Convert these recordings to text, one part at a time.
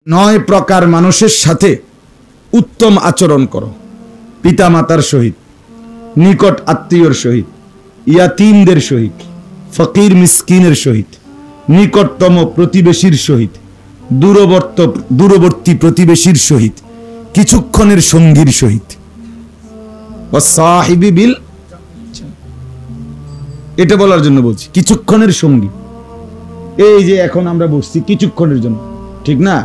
নয় প্রকার মানুষের সাথে উত্তম আচরণ করো। পিতামাতার সহিত, নিকট আত্মীয়র সহিত, ইয়াতীমদের সহিত, ফকির মিসকিনের সহিত, নিকটতম প্রতিবেশীর সহিত, দূরবর্তী প্রতিবেশীর সহিত, কিছুক্ষণের সঙ্গীর সহিত। ওয়াসাহিবি বিল, এটা বলার জন্য বলছি কিছুক্ষণের সঙ্গী। এই যে এখন আমরা বসছি কিছুক্ষণের জন্য, ঠিক না?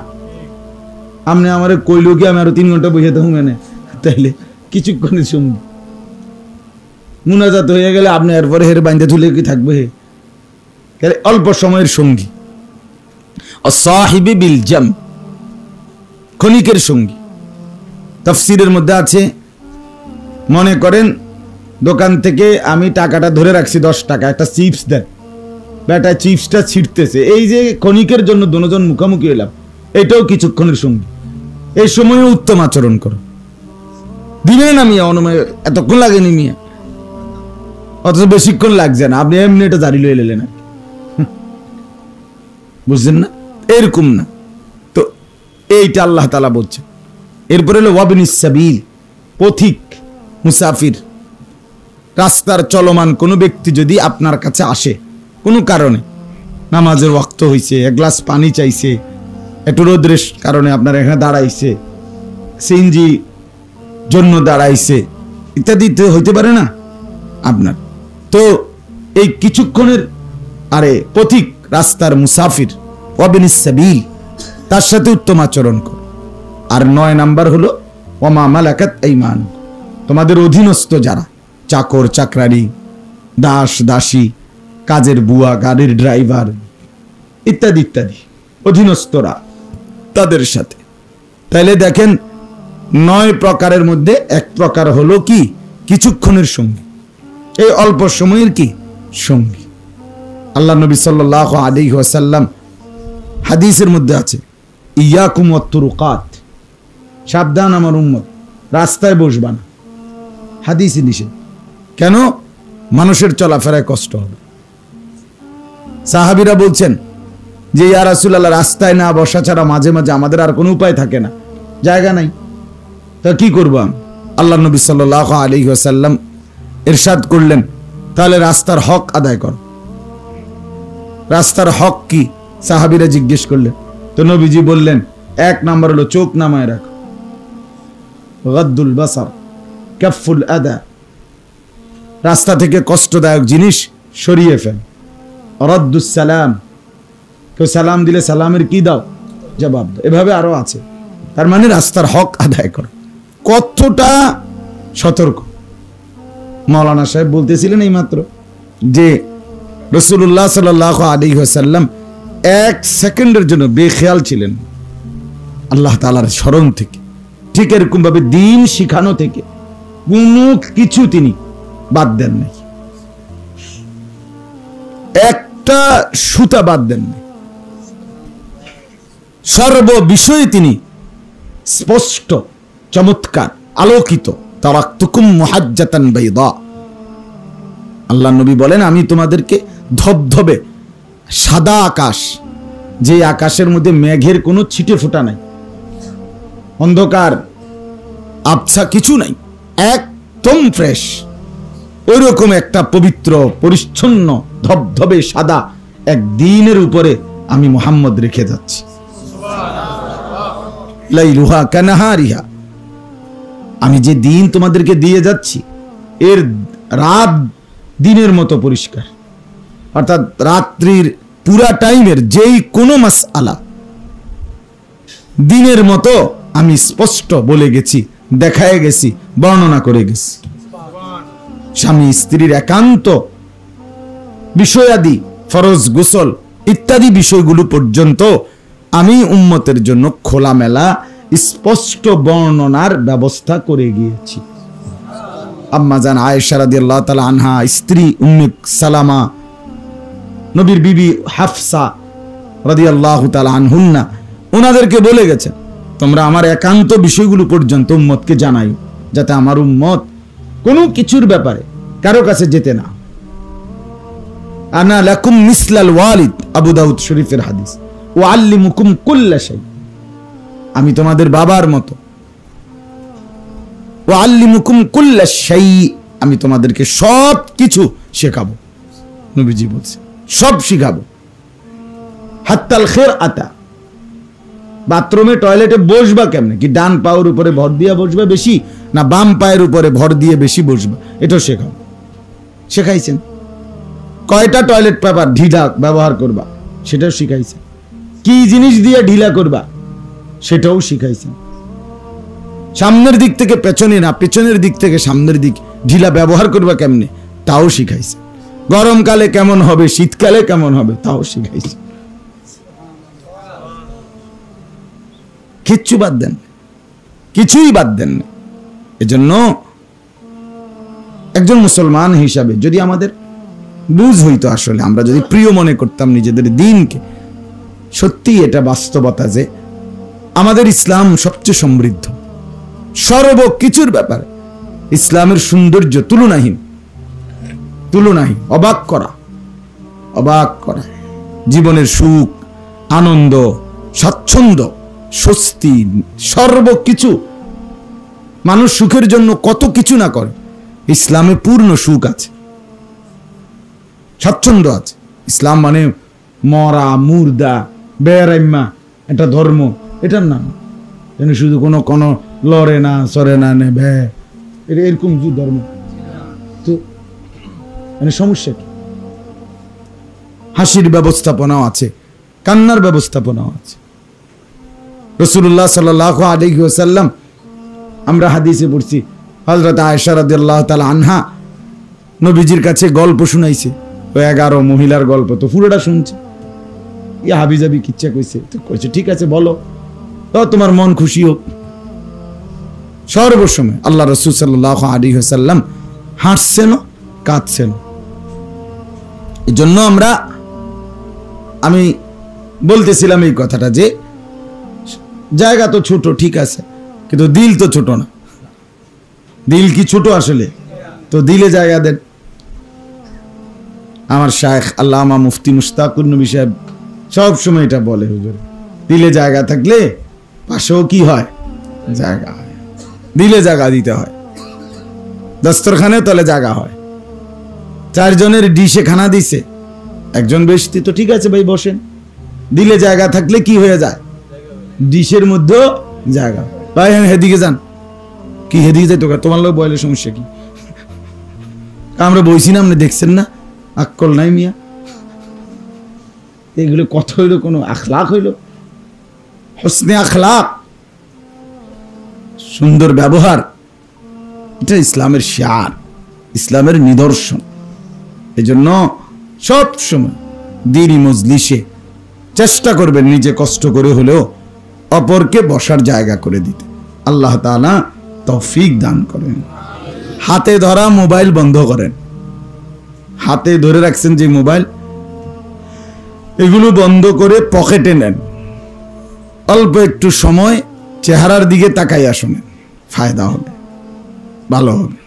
আপনি আমার কইল কি আমি আরো 3 ঘন্টা বসে থাকুন না, তাইলে কিছুক্ষণের সঙ্গী। মুনাজাত হয়ে গেলে আপনি এরপরে হের বাইন্দা তুলে কি থাকবে? অল্প সময়ের সঙ্গী। সাহিবি বিল জাম, ক্ষণিকের সঙ্গী। তাফসীরের মধ্যে আছে, মনে করেন দোকান থেকে আমি টাকাটা ধরে রাখছি 10 টাকা, একটা চিপস দেন, বেটা চিপসটা ছিটতেছে, এই যে ক্ষণিকের জন্য দুজন মুখোমুখি হলাম, এটাও কিছুক্ষণের সঙ্গী। এই সময়ে উত্তম আচরণ করো। দিনে না মিয়া, অনুময় এতক্ষণ লাগেনি মিয়া, অথচ বেশিক্ষণ লাগছে না, আপনি এমনি এটা জারি লয়ে নিলেন, বুঝছেন না? এরকম না তো, এইটা আল্লাহ তাআলা বলছে। এরপরে হলো ওয়াবিনিস সাবিল, পথিক, মুসাফির, রাস্তার চলমান কোনো ব্যক্তি যদি আপনার কাছে আসে কোনো কারণে, নামাজের ওয়াক্ত হয়েছে, এক গ্লাস পানি চাইছে, একটু রোদ্রের কারণে আপনার এখানে দাঁড়াইছে, সিএনজি জন্য দাঁড়াইছে, ইত্যাদি হইতে পারে না আপনার, তো এই কিছুক্ষণের পথিক, রাস্তার মুসাফির, ওয়াবিনিস সাবিল, তার সাথে উত্তম আচরণ কর। আর 9 নাম্বার হলো ওমা মালাকাত আইমান, তোমাদের অধীনস্থ যারা, চাকর চাকরানি, দাস দাসী, কাজের বুয়া, গাড়ির ড্রাইভার, ইত্যাদি ইত্যাদি অধীনস্থরা, তাদের সাথে। তাইলে দেখেন 9 প্রকারের মধ্যে 1 প্রকার হলো কি? কিছুক্ষণের সঙ্গী, এই অল্প সময়ের কি সঙ্গী। আল্লাহ নবী সাল্লাল্লাহু আলাইহি ওয়াসাল্লাম হাদিসের মধ্যে আছে, ইয়াকুম ওয়াত তুরুকাত, সাবধান আমার উম্মত, রাস্তায় বসবা না। হাদিসে নিষেধ। কেন? মানুষের চলাফেরায় কষ্ট হবে। সাহাবীরা বলছেন যে ইয়া রাসূলুল্লাহ, রাস্তায় না বসা ছাড়া মাঝে মাঝে আমাদের আর কোনো উপায় থাকে না, জায়গা নাই, তা কি করব? আল্লাহ নবী সাল্লাল্লাহু আলাইহি ওয়াসাল্লাম ইরশাদ করলেন, তাহলে রাস্তার হক আদায় কর। রাস্তার হক কি? সাহাবীরা জিজ্ঞেস করলেন, তো নবীজি বললেন, 1 নাম্বার হলো চোখ নামায় রাখো, গাদ্দুল বাসার, কাফুল আদা, রাস্তা থেকে কষ্টদায়ক জিনিস সরিয়ে ফেল, রাদ্দুস সালাম, কেউ সালাম দিলে সালামের কি দাও? জবাব দাও। এভাবে আরো আছে। তার মানে রাস্তার হক আদায় করো। কতটা সতর্ক! মাওলানা সাহেব বলতেছিলেন এইমাত্র যে রাসূলুল্লাহ সাল্লাল্লাহু আলাইহি ওয়াসাল্লাম 1 সেকেন্ডের জন্য বেখেয়াল ছিলেন আল্লাহ তাআলার স্মরণ থেকে। ঠিক এরকম ভাবে দ্বীন শিখানো থেকে কোনো কিছু তিনি বাদ দেন নাই, একটা সুতা বাদ দেন নাই। সর্ব বিষয়ে তিনি স্পষ্ট, চমৎকার, আলোকিত। তারাকতুকুম মুহাজ্জাতান বাইদা, আল্লাহ নবী বলেন, আমি তোমাদেরকে ধবধবে সাদা আকাশ, যে আকাশের মধ্যে মেঘের কোনো ছিটে ফোঁটা নাই, অন্ধকার আবছা কিছু নাই, একদম ফ্রেশ, ওইরকম একটা পবিত্র, পরিচ্ছন্ন, ধবধবে সাদা এক দ্বীনের উপরে আমি মুহাম্মদ রেখে যাচ্ছি। লাইলুহা কানাহারিহা, আমি যে দিন তোমাদেরকে দিয়ে যাচ্ছি, এর রাত দিনের মতো পরিষ্কার। অর্থাৎ রাত্রির পুরা টাইমের যেই কোনো মাসআলা দিনের মতো আমি স্পষ্ট বলে গেছি, দেখায় গেছি, বর্ণনা করে গেছি। স্বামী স্ত্রীর একান্ত বিষয়াদি, ফরজ, গোসল ইত্যাদি বিষয়গুলো পর্যন্ত আমি উম্মতের জন্য খোলামেলা স্পষ্ট বর্ণনার ব্যবস্থা করে গিয়েছি। আম্মা জান আয়েশা রাদিয়াল্লাহু তাআলা আনহা, স্ত্রী উম্মে সালামা, নবীর বিবি হাফসা রাদিয়াল্লাহু তাআলা আনহুন্না, ওনাদেরকে বলে গেছেন, তোমরা আমার একান্ত বিষয়গুলো পর্যন্ত উম্মতকে জানাই, যাতে আমার উম্মত কোনো কিছুর ব্যাপারে কারো কাছে যেতে না। আনা লাকুম মিসলাল ওয়ালিদ, আবু দাউদ শরীফের হাদিস, ওয়া আল্লিমুকুম কুল্লা শাই, আমি তোমাদের বাবার মতো। ওয়া আল্লিমুকুম কুল্লা শাই, আমি তোমাদেরকে সব কিছু শেখাবো। নবীজি বলছে সব শিখাবো। হাত্তাল খের আতা, বাথরুমে টয়লেটে বসবা কেমনে, কি ডান পায়ের উপরে ভর দিয়ে বসবা বেশি, না বাম পায়ের উপরে ভর দিয়ে বেশি বসবা, এটাও শেখাবো। শেখাইছেন। কয়টা টয়লেট পেপার ঢিলা ব্যবহার করবা, সেটাও শিখাইছেন। কি জিনিস দিয়ে ঢিলা করবা, সেটাও শিখাইছেন। সামনের দিক থেকে পেছনে না, পেছনের দিক থেকে সামনের দিক ঢিলা ব্যবহার করবা কেমনে, তাও শিখাইছে। গরমকালে কেমন হবে, শীতকালে কেমন হবে, তাও শিখাইছে। কিচ্ছু বাদ দেন, কিছুই বাদ দেন না। এজন্য একজন মুসলমান হিসাবে যদি আমাদের বুঝ হইতো, আসলে আমরা যদি প্রিয় মনে করতাম নিজেদের দ্বীনকে, সত্যি এটা বাস্তবতা যে আমাদের ইসলাম সবচেয়ে সমৃদ্ধ সর্বকিছুর ব্যাপারে। ইসলামের সৌন্দর্য তুলনাহীন, তুলনাহীন। অবাক করা, অবাক করা। জীবনের সুখ, আনন্দ, স্বাচ্ছন্দ্য, স্বস্তি, সর্বকিছু। মানুষ সুখের জন্য কত কিছু না করে, ইসলামে পূর্ণ সুখ আছে, স্বাচ্ছন্দ্য আছে। ইসলাম মানে মরা, মুর্দা, বেরাইম্মা এটা ধর্ম, এটার নাম যেন শুধু কোনো কোনো লড়ে না, সরে না, নে বে, এটা এরকম কি ধর্ম? তো মানে সমস্যা কি? হাসির ব্যবস্থাপনাও আছে, কান্নার ব্যবস্থাপনাও আছে। রাসূলুল্লাহ সাল্লাল্লাহু আলাইহি ওয়াসাল্লাম, আমরা হাদিসে পড়ছি, হযরত আয়েশা রাদিয়াল্লাহু তাআলা আনহা নবীজির কাছে গল্প শুনাইছে। ওই 11 মহিলার গল্প, তো পুরোটা শুনছে। ইয়া হাবিজাবি কিচ্ছা কইছে, তো কইছে ঠিক আছে বলো, তো তোমার মন খুশি হোক। সর্বসময় আল্লাহ রাসূল সাল্লাল্লাহু আলাইহি ওয়াসাল্লাম হাসছেন, কাঁদছেন। এজন্য আমি বলতেছিলাম এই কথাটা যে জায়গা তো ছোট, ঠিক আছে, কিন্তু দিল তো ছোট না। দিল কি ছোট আসলে? তো দিলে জায়গা দেন। আমার শায়েখ আল্লামা মুফতি মুশতাকুর নবী সাহেব সব সময় এটা বলে, হুজুর দিলে জায়গা থাকলে পাশেও কি হয়, জায়গা হয়। দিলে জায়গা দিতে হয়, দস্তরখানে তলে জায়গা হয়। 4 জনের ডিশে খানা দিছে, একজন বেশি, তো ঠিক আছে ভাই বসেন। দিলে জায়গা থাকলে কি হয়ে যায়, ডিশের মধ্যে জায়গা। ভাই হেদিকে যান, কি হেদিকে যাই, তোমার লোক বয়লের সমস্যা কি? আমরা বইছি না, আপনি দেখছেন না, আক্কল নাই মিয়া। এগুলো কথা হইল, কোনো আখলাক হইল? হোসনে আখলাক, সুন্দর ব্যবহার, এটা ইসলামের শিয়ার, ইসলামের নিদর্শন। এজন্য সব সময় দ্বীনি মজলিসে চেষ্টা করবেন নিজে কষ্ট করে হলেও অপরকে বসার জায়গা করে দিতে। আল্লাহ তাআলা তৌফিক দান করেন। হাতে ধরা মোবাইল বন্ধ করেন। হাতে ধরে রাখছেন যে মোবাইল, এগুলো বন্ধ করে পকেটে নেন। অল্প একটু সময় চেহারার দিকে তাকাইয়া শুনেন, ফায়দা হবে, ভালো হবে।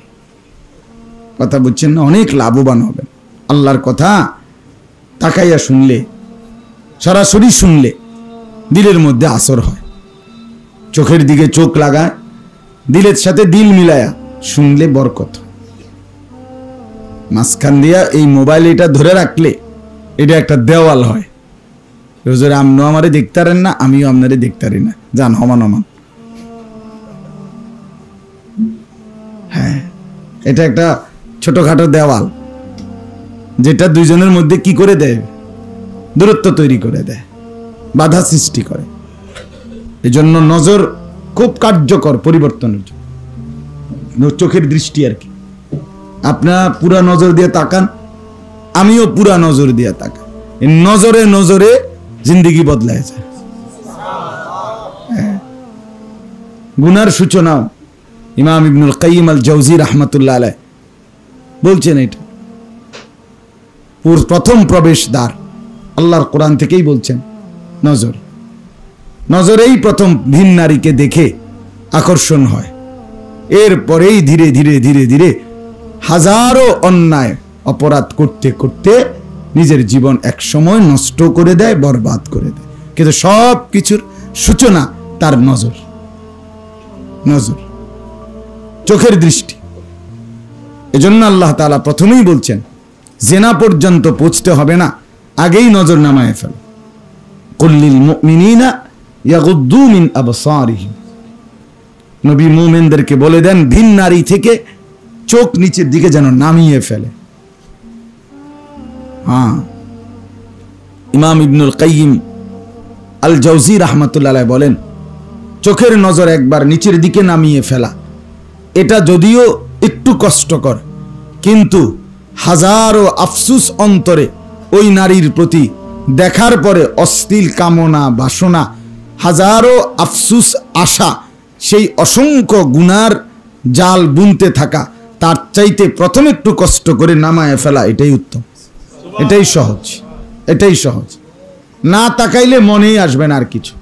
কথা বুঝছেন না? অনেক লাভবান হবেন। আল্লাহর কথা তাকাইয়া শুনলে, সরাসরি শুনলে দিলের মধ্যে আসর হয়। চোখের দিকে চোখ লাগায়, দিলের সাথে দিল মিলায়া শুনলে বরকত। মাঝখান দিয়া এই মোবাইল এটা ধরে রাখলে এটা একটা দেওয়াল হয়। হুজুর আপনিও আমারে দেখতে পারেন না, আমিও আপনারে দেখতে পারি না, যান হমান হমান। হ্যাঁ, এটা একটা ছোটখাটো দেওয়াল, যেটা দুইজনের মধ্যে কি করে দেয়, দূরত্ব তৈরি করে দেয়, বাধা সৃষ্টি করে। এই জন্য নজর খুব কার্যকর পরিবর্তনের জন্য। চোখের দৃষ্টি আর কি, আপনার পুরা নজর দিয়ে তাকান, আমিও পুরা নজর দিয়ে তাকান। এই নজরে নজরে জিন্দেগি বদলায় যায়। গুনার সূচনাও ইমাম ইবনুল কাইয়িম আল জাওজি রাহমাতুল্লাহ আলাইহ বলছেন, এটা প্রথম প্রবেশদ্বার আল্লাহর কোরআন থেকেই বলছেন নজর। নজরেই প্রথম ভিন নারীকে দেখে আকর্ষণ হয়, এরপরেই ধীরে ধীরে ধীরে ধীরে হাজারো অন্যায় অপরাধ করতে করতে নিজের জীবন এক সময় নষ্ট করে দেয়, বরবাদ করে দেয়। কিন্তু সব কিছুর সূচনা তার নজর, নজর, চোখের দৃষ্টি। এজন্য আল্লাহ তাআলা প্রথমেই বলছেন জিনা পর্যন্ত পৌঁছতে হবে না, আগেই নজর নামায় ফেল। কুল্লিল মুমিনিনা ইয়াগুদ্দু মিন আবসারিহিম, নবী মুমিনদেরকে বলে দেন ভিন নারী থেকে চোখ নিচের দিকে যেন নামিয়ে ফেলে। হ্যাঁ, ইমাম ইবনুল কাইয়িম আল জাওজি রাহমাতুল্লাহ আলাইহি বলেন চোখের নজর একবার নিচের দিকে নামিয়ে ফেলা এটা যদিও একটু কষ্টকর, কিন্তু হাজারো আফসুস অন্তরে ওই নারীর প্রতি দেখার পরে অশ্লীল কামনা বাসনা, হাজারো আফসুস আশা, সেই অসংখ্য গুনার জাল বুনতে থাকা, তার চাইতে প্রথম একটু কষ্ট করে নামায় ফেলা এটাই উত্তম, এটাই সহজ, এটাই সহজ। না তাকাইলে মনেই আসবে না আর কিছু,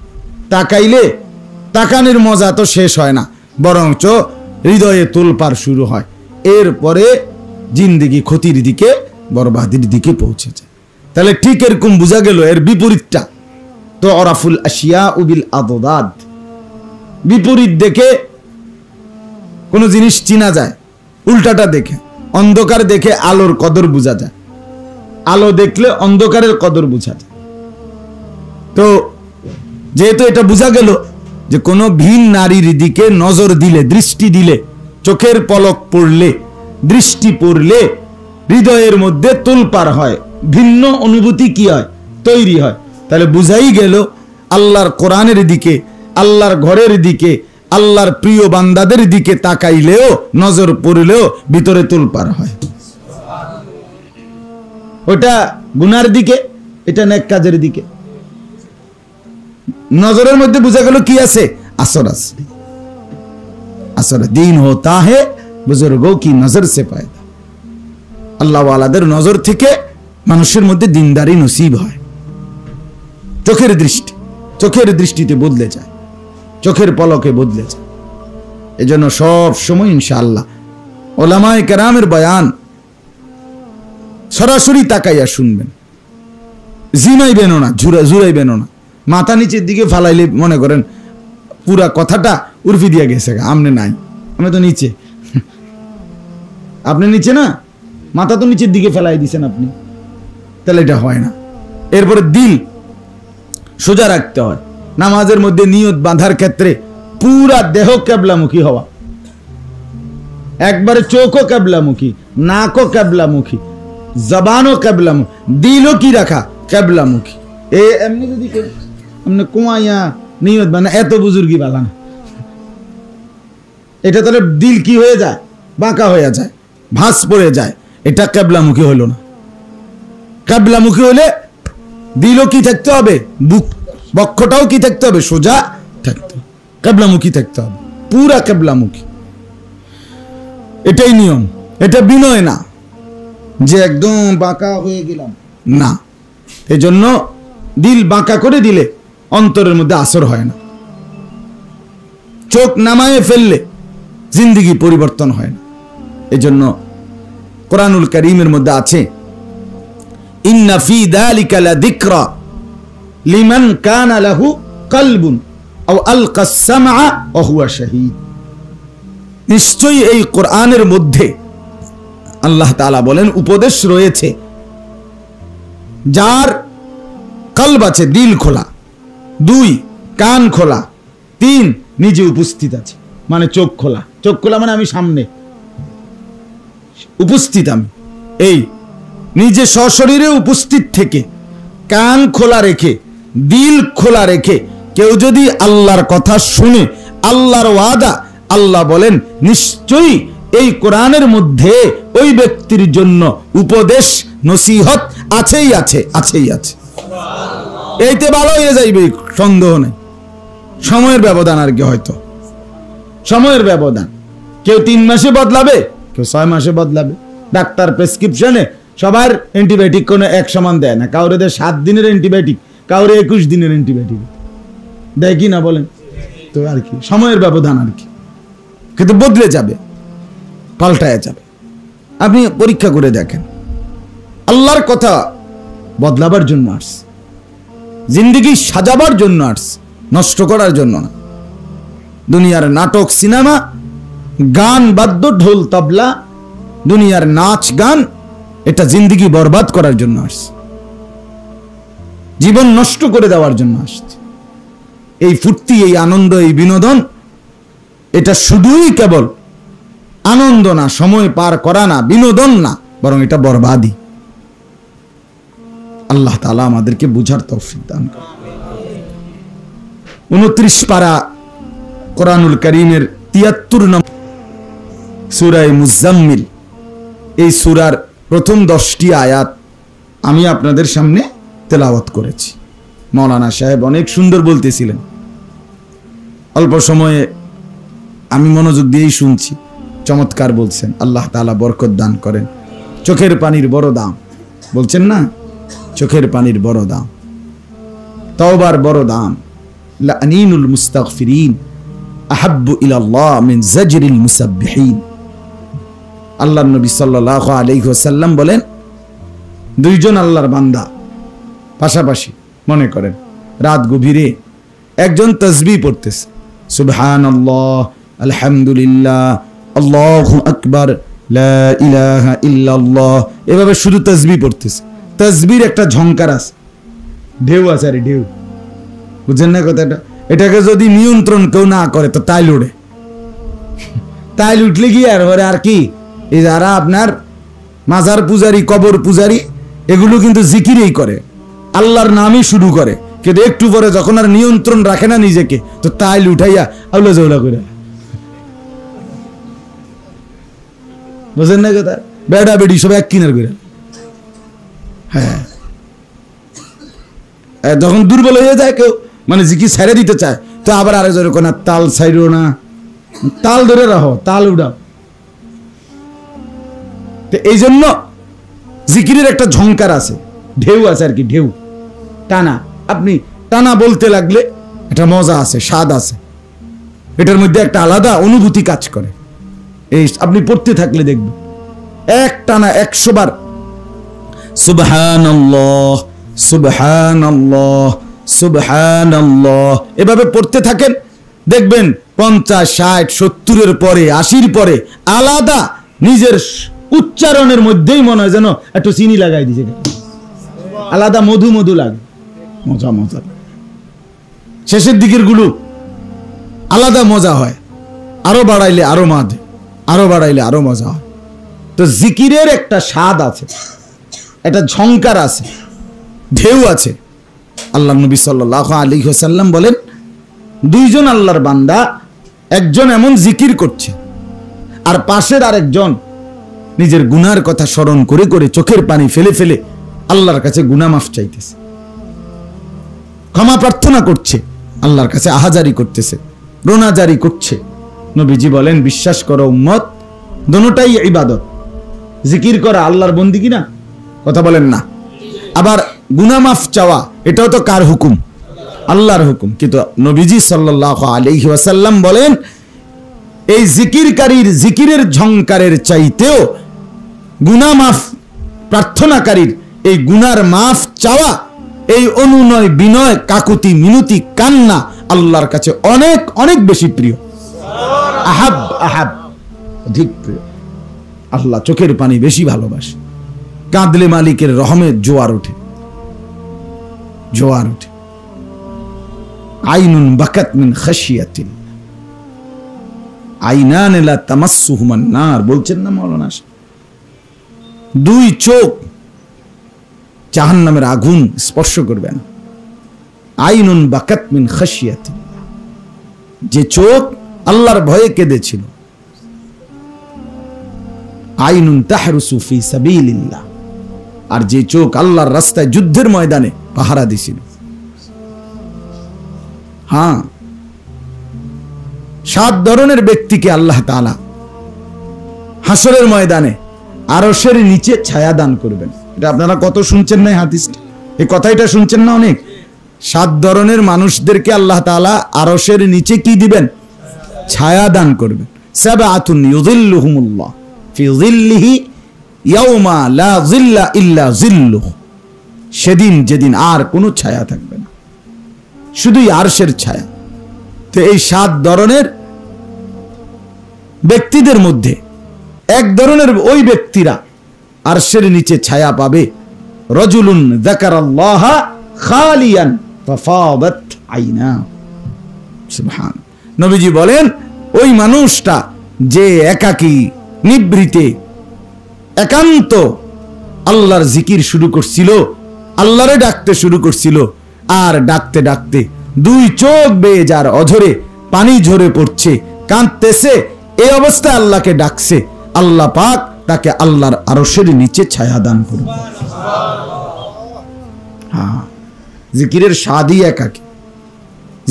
তাকাইলে তাকানোর মজা তো শেষ হয় না, বরঞ্চ হৃদয়ে তোলপাড় শুরু হয়, এরপরে জিন্দেগি ক্ষতির দিকে, বরবাদির দিকে পৌঁছে যায়। তাহলে ঠিক এরকম বোঝা গেল এর বিপরীতটা, তো অরাফুল আশিয়া উবিল আদদাদ, বিপরীত দেখে কোন জিনিস চিনা যায়, উল্টাটা দেখে, অন্ধকার দেখে আলোর কদর বোঝা যায়, আলো দেখলে অন্ধকারের কদর বোঝা যায়। তো যেহেতু এটা বোঝা গেল যে কোনো ভিন নারীর দিকে নজর দিলে, দৃষ্টি দিলে, চোখের পলক পড়লে, দৃষ্টি পড়লে হৃদয়ের মধ্যে তোলপাড় হয়, ভিন্ন অনুভূতি কি হয়, তৈরি হয়। তাহলে বুঝাই গেল আল্লাহর কোরআনের দিকে, আল্লাহর ঘরের দিকে, আল্লাহর প্রিয় বান্দাদের দিকে তাকাইলেও, নজর পড়লেও ভিতরে তোলপাড় হয়। ওটা গুনার দিকে, এটা নেক কাজের দিকে। নজরের মধ্যে বোঝা গেল কি আছে, আসর আছে, আসর দিন হোতা হে বুজুর্গো কি নজর সে পায়দা। আল্লাহ ওয়ালাদের নজর থেকে মানুষের মধ্যে দিনদারি নসিব হয়। চোখের দৃষ্টি, চোখের দৃষ্টিতে বদলে যায়, চোখের পলকে বদলে যায়। এজন্য সব সময় ইনশাআল্লাহ ওলামায়ে কেরামের বয়ান সরাসরি তাকাইয়া শুনবেন, জিমাইবেন না, জুরাইবেন না। মাথা নিচের দিকে ফালাইলে মনে করেন পুরা কথাটা উর্ফি দিয়া গেছে, আমনে নাই, আমি তো নিচে, আপনি নিচে না, মাথা তো নিচের দিকে ফেলাই দিছেন আপনি, তাহলে এটা হয় না। এরপরে দিল সোজা রাখতে হয়। নামাজের মধ্যে নিয়ত বাঁধার ক্ষেত্রে পুরা দেহ কেবলামুখী হওয়া, একবারে চোখও কেবলামুখী, নাকও কেবলামুখী, জবানও কেবলামুখী, দিলও কি রাখা কেবলামুখী। এমনি যদি এমনি কুমাইয়া নিয়ত বানা, এত বুজুর্গি বালা না, এটা তাহলে দিল কি হয়ে যায়, বাঁকা হয়ে যায়, ভাঁজ পড়ে যায়, এটা কেবলামুখী হলো না। কেবলামুখী হলে দিলও কি থাকতে হবে, বুক বক্ষটাও কি থাকতে হবে, সোজা থাকতে হবে, কেবলামুখী থাকতে হবে, পুরা কেবলামুখী। এটাই নিয়ম, এটা বিনয় না যে একদম বাঁকা হয়ে গেলাম, না। এজন্য দিল বাঁকা করে দিলে অন্তরের মধ্যে আসর হয় না, চোখ নামায়ে ফেললে জিন্দেগি পরিবর্তন হয় না। এজন্য কোরআনুল কারীমের মধ্যে আছে ইন্না ফি যালিকা লাযিকরা লিমান কানা লাহু কলবুন আও আলকাস সামআ ওয়া হুয়া শাহীদ। নিশ্চয়ই এই কোরআনের মধ্যে আল্লাহ তাআলা বলেন উপদেশ রয়েছে যার কলব আছে, দিল খোলা, 2 কান খোলা, 3 নিজে উপস্থিত আছে, মানে চোখ খোলা। চোখ খোলা মানে আমি সামনে উপস্থিত, আমি এই নিজে সশরীরে উপস্থিত থেকে কান খোলা রেখে, দিল খোলা রেখে কেউ যদি আল্লাহর কথা শুনে, আল্লাহর ওয়াদা, আল্লাহ বলেন নিশ্চয়ই এই কোরআনের মধ্যে ওই ব্যক্তির জন্য উপদেশ নসিহত আছেই আছে, আছেই আছে। এইতে ভালো হয়ে যাইবে, সন্দেহ নেই। সময়ের ব্যবধান আর কি, হয়তো সময়ের ব্যবধান, কেউ 3 মাসে বদলাবে, কেউ 6 মাসে বদলাবে। ডাক্তার প্রেসক্রিপশনে সবার অ্যান্টিবায়োটিক কোনো এক সমান দেয় না, কাউরে দেয় 7 দিনের অ্যান্টিবায়োটিক, কাউরে 21 দিনের অ্যান্টিবায়োটিক দেয় কি না বলেন? তো আর কি সময়ের ব্যবধান আর কি, কিন্তু বদলে যাবে, পাল্টায় যাবে। আপনি পরীক্ষা করে দেখেন, আল্লাহর কথা বদলাবার জন্য আসছে, জিন্দেগি সাজাবার জন্য আসছে, নষ্ট করার জন্য না। দুনিয়ার নাটক সিনেমা, গান বাদ্য, ঢোল তবলা, দুনিয়ার নাচ গান, এটা জিন্দেগি বরবাদ করার জন্য আসছে, জীবন নষ্ট করে দেওয়ার জন্য আসছে। এই ফুর্তি, এই আনন্দ, এই বিনোদন, এটা শুধুই কেবল আনন্দ না, সময় পার করা না, বিনোদন না, বরং এটা বরবাদি। আল্লাহ তাআলা আমাদেরকে বুঝার তৌফিক দান করেন। 29 পারা কোরআনুল কারীমের 73 নম্বর সূরা মুজাম্মিল, এই সূরার প্রথম 10টি আয়াত আমি আপনাদের সামনে তেলাওয়াত করেছি। মাওলানা সাহেব অনেক সুন্দর বলতেছিলেন, অল্প সময়ে আমি মনোযোগ দিয়েই শুনছি, চমৎকার বলছেন। আল্লাহ তাআলা বরকত দান করেন। চোখের পানির বড় দাম, বলছেন না, চোখের পানির বড় দাম, তওবার বড় দাম। লানিনুল মুস্তাগফিরিন আহাব্বু ইলাল্লাহ মিন জাজরিল মুসাব্বিহিন। আল্লাহর নবী সাল্লাল্লাহু আলাইহি ওয়াসাল্লাম বলেন, দুইজন আল্লাহর বান্দা পাশাপাশি, মনে করেন রাত গভীরে একজন তাসবিহ পড়তেছে, সুবহানাল্লাহ, আলহামদুলিল্লাহ, আল্লাহু আকবার, লা ইলাহা ইল্লাল্লাহ, এভাবে শুধু তাসবিহ পড়তেছে। তাসবিহর একটা ঝংকার আছে, ঢেউ আছে, আরে ঢেউ, বুঝছেন না কথাটা? এটাকে যদি নিয়ন্ত্রণ কেউ না করে তো তাইল উঠে, তাইল উঠলে কি আর কি, এই যারা আপনার মাজার পূজারি, কবর পূজারি, এগুলো কিন্তু জিকিরই করে, আল্লাহর নামই শুরু করে, কিন্তু একটু পরে যখন আর নিয়ন্ত্রণ রাখে না নিজেকে, তো তাইল উঠাইয়া আউলা জৌলা করে, বুঝেন না কথা? বেড়া বেড়ি সব এক কিনার করে। হ্যাঁ, যখন দুর্বল হয়ে যায় কেউ, মানে জিকির ছেড়ে দিতে চায়, তো আবার আরেকজন কোন তাল ছাইরো না, তাল ধরে রাখো, তাল উঠাও। এই জন্য জিকিরের একটা ঝংকার আছে, ঢেউ আছে আর কি, ঢেউ টানা। আপনি টানা বলতে লাগলে একটা মজা আছে, স্বাদ আছে, এটার মধ্যে একটা আলাদা অনুভূতি কাজ করে। এই আপনি পড়তে থাকলে দেখবেন এক টানা 100 বার সুবহানাল্লাহ, সুবহানাল্লাহ, সুবহানাল্লাহ এভাবে পড়তে থাকেন, দেখবেন 50, 60, 70-এর পরে, 80-র পরে আলাদা নিজের উচ্চারণের মধ্যেই মনে হয় যেন একটু চিনি লাগাই দিছে, আলাদা মধু মধু লাগে, মজা মজা। শেষের দিকের গুলো আলাদা মজা হয়, আরো বাড়াইলে আরো মাঝে, আরো বাড়াইলে আরো মজা হয়। তো জিকিরের একটা স্বাদ আছে, একটা ঝংকার আছে, ঢেউ আছে। আল্লাহ নবী সাল্লাল্লাহু আলাইহি ওয়াসাল্লাম বলেন, দুইজন আল্লাহর বান্দা, একজন এমন জিকির করছে আর পাশের আরেকজন নিজের গুনার কথা স্মরণ করে করে চোখের পানি ফেলে ফেলে আল্লাহর কাছে গুনাহ মাফ চাইতেছে, ক্ষমা প্রার্থনা করছে, আল্লাহর কাছে আহাজারি করতেছে, রোনাজারি করছে। নবীজি বলেন, বিশ্বাস করো উম্মত, দুটোটাই ইবাদত। জিকির করা আল্লাহর বন্দেগী না, কথা বলেন না? আবার গুনাহ মাফ চাওয়া, এটাও তো কার হুকুম? আল্লাহর হুকুম। কিন্তু নবীজি সাল্লাল্লাহু আলাইহি ওয়াসাল্লাম বলেন, এই জিকিরকারীর জিকিরের ঝংকারের চাইতেও গুনাহ মাফ প্রার্থনাকারীর এই গুনার মাফ চাওয়া, এই অনুনয় বিনয়, কাকুতি মিনতি, কান্না আল্লাহর কাছে অনেক অনেক বেশি প্রিয়, আহাব আহাব, অধিক প্রিয়। আল্লাহ চোখের পানি বেশি ভালোবাসে। কাঁদলে মালিকের রহমের জোয়ার ওঠে, জোয়ার ওঠে। আইনুন বাকাত মিন খাশিয়াতিন, আইনান লা তামাসসুহুমান নার, বলছেন না মাওলানা? দুই চোখ জাহান্নামের আগুন স্পর্শ করবে না। আইনুন বাকাত মিন খাশিয়াতিন, যে চোখ আল্লাহর ভয়ে কেঁদেছিল। আইনুন তাহরুসু ফি সাবিলিল্লাহ, আর যে চোখ আল্লাহর রাস্তায় যুদ্ধের ময়দানে পাহারা দিছিল। হ্যাঁ, 7 ধরনের ব্যক্তিকে আল্লাহ তাআলা হাসরের ময়দানে আরশের নিচে ছায়া দান করবেন। এটা আপনারা কত শুনছেন না হাদিসটা, এই কথাটা শুনছেন না অনেক? 7 ধরনের মানুষদেরকে আল্লাহ তাআলা আরশের নিচে কি দিবেন? ছায়া দান করবেন। সাবআতুন ইউযিল্লুহুমুল্লাহ ফি যিল্লিহি ইয়াওমা লা যিল্লা ইল্লা যিল্লুহু, সেদিন যেদিন আর কোনো ছায়া থাকবে না, শুধুই আরশের ছায়া। তো এই 7 ধরনের ব্যক্তিদের মধ্যে এক ধরনের ওই ব্যক্তিরা আরশের নিচে ছায়া পাবে, রাজুলুন যাকারাল্লাহ খালিয়ান ফাফাদাত আইনা। সুবহান। নবীজি বলেন ওই মানুষটা যে একাকী নিভৃতে একান্ত আল্লাহর জিকির শুরু করছিল, আল্লাহরে ডাকতে শুরু করছিল, আর ডাকতে ডাকতে 2 চোখ বেয়ে যার অঝরে পানি ঝরে পড়ছে, কাঁদতেছে, এই অবস্থায় আল্লাহকে ডাকছে, আল্লাহ পাক তাকে আল্লাহর আরশের নিচে ছায়া দান করবে। হ্যাঁ, জিকিরের স্বাদই একাকী,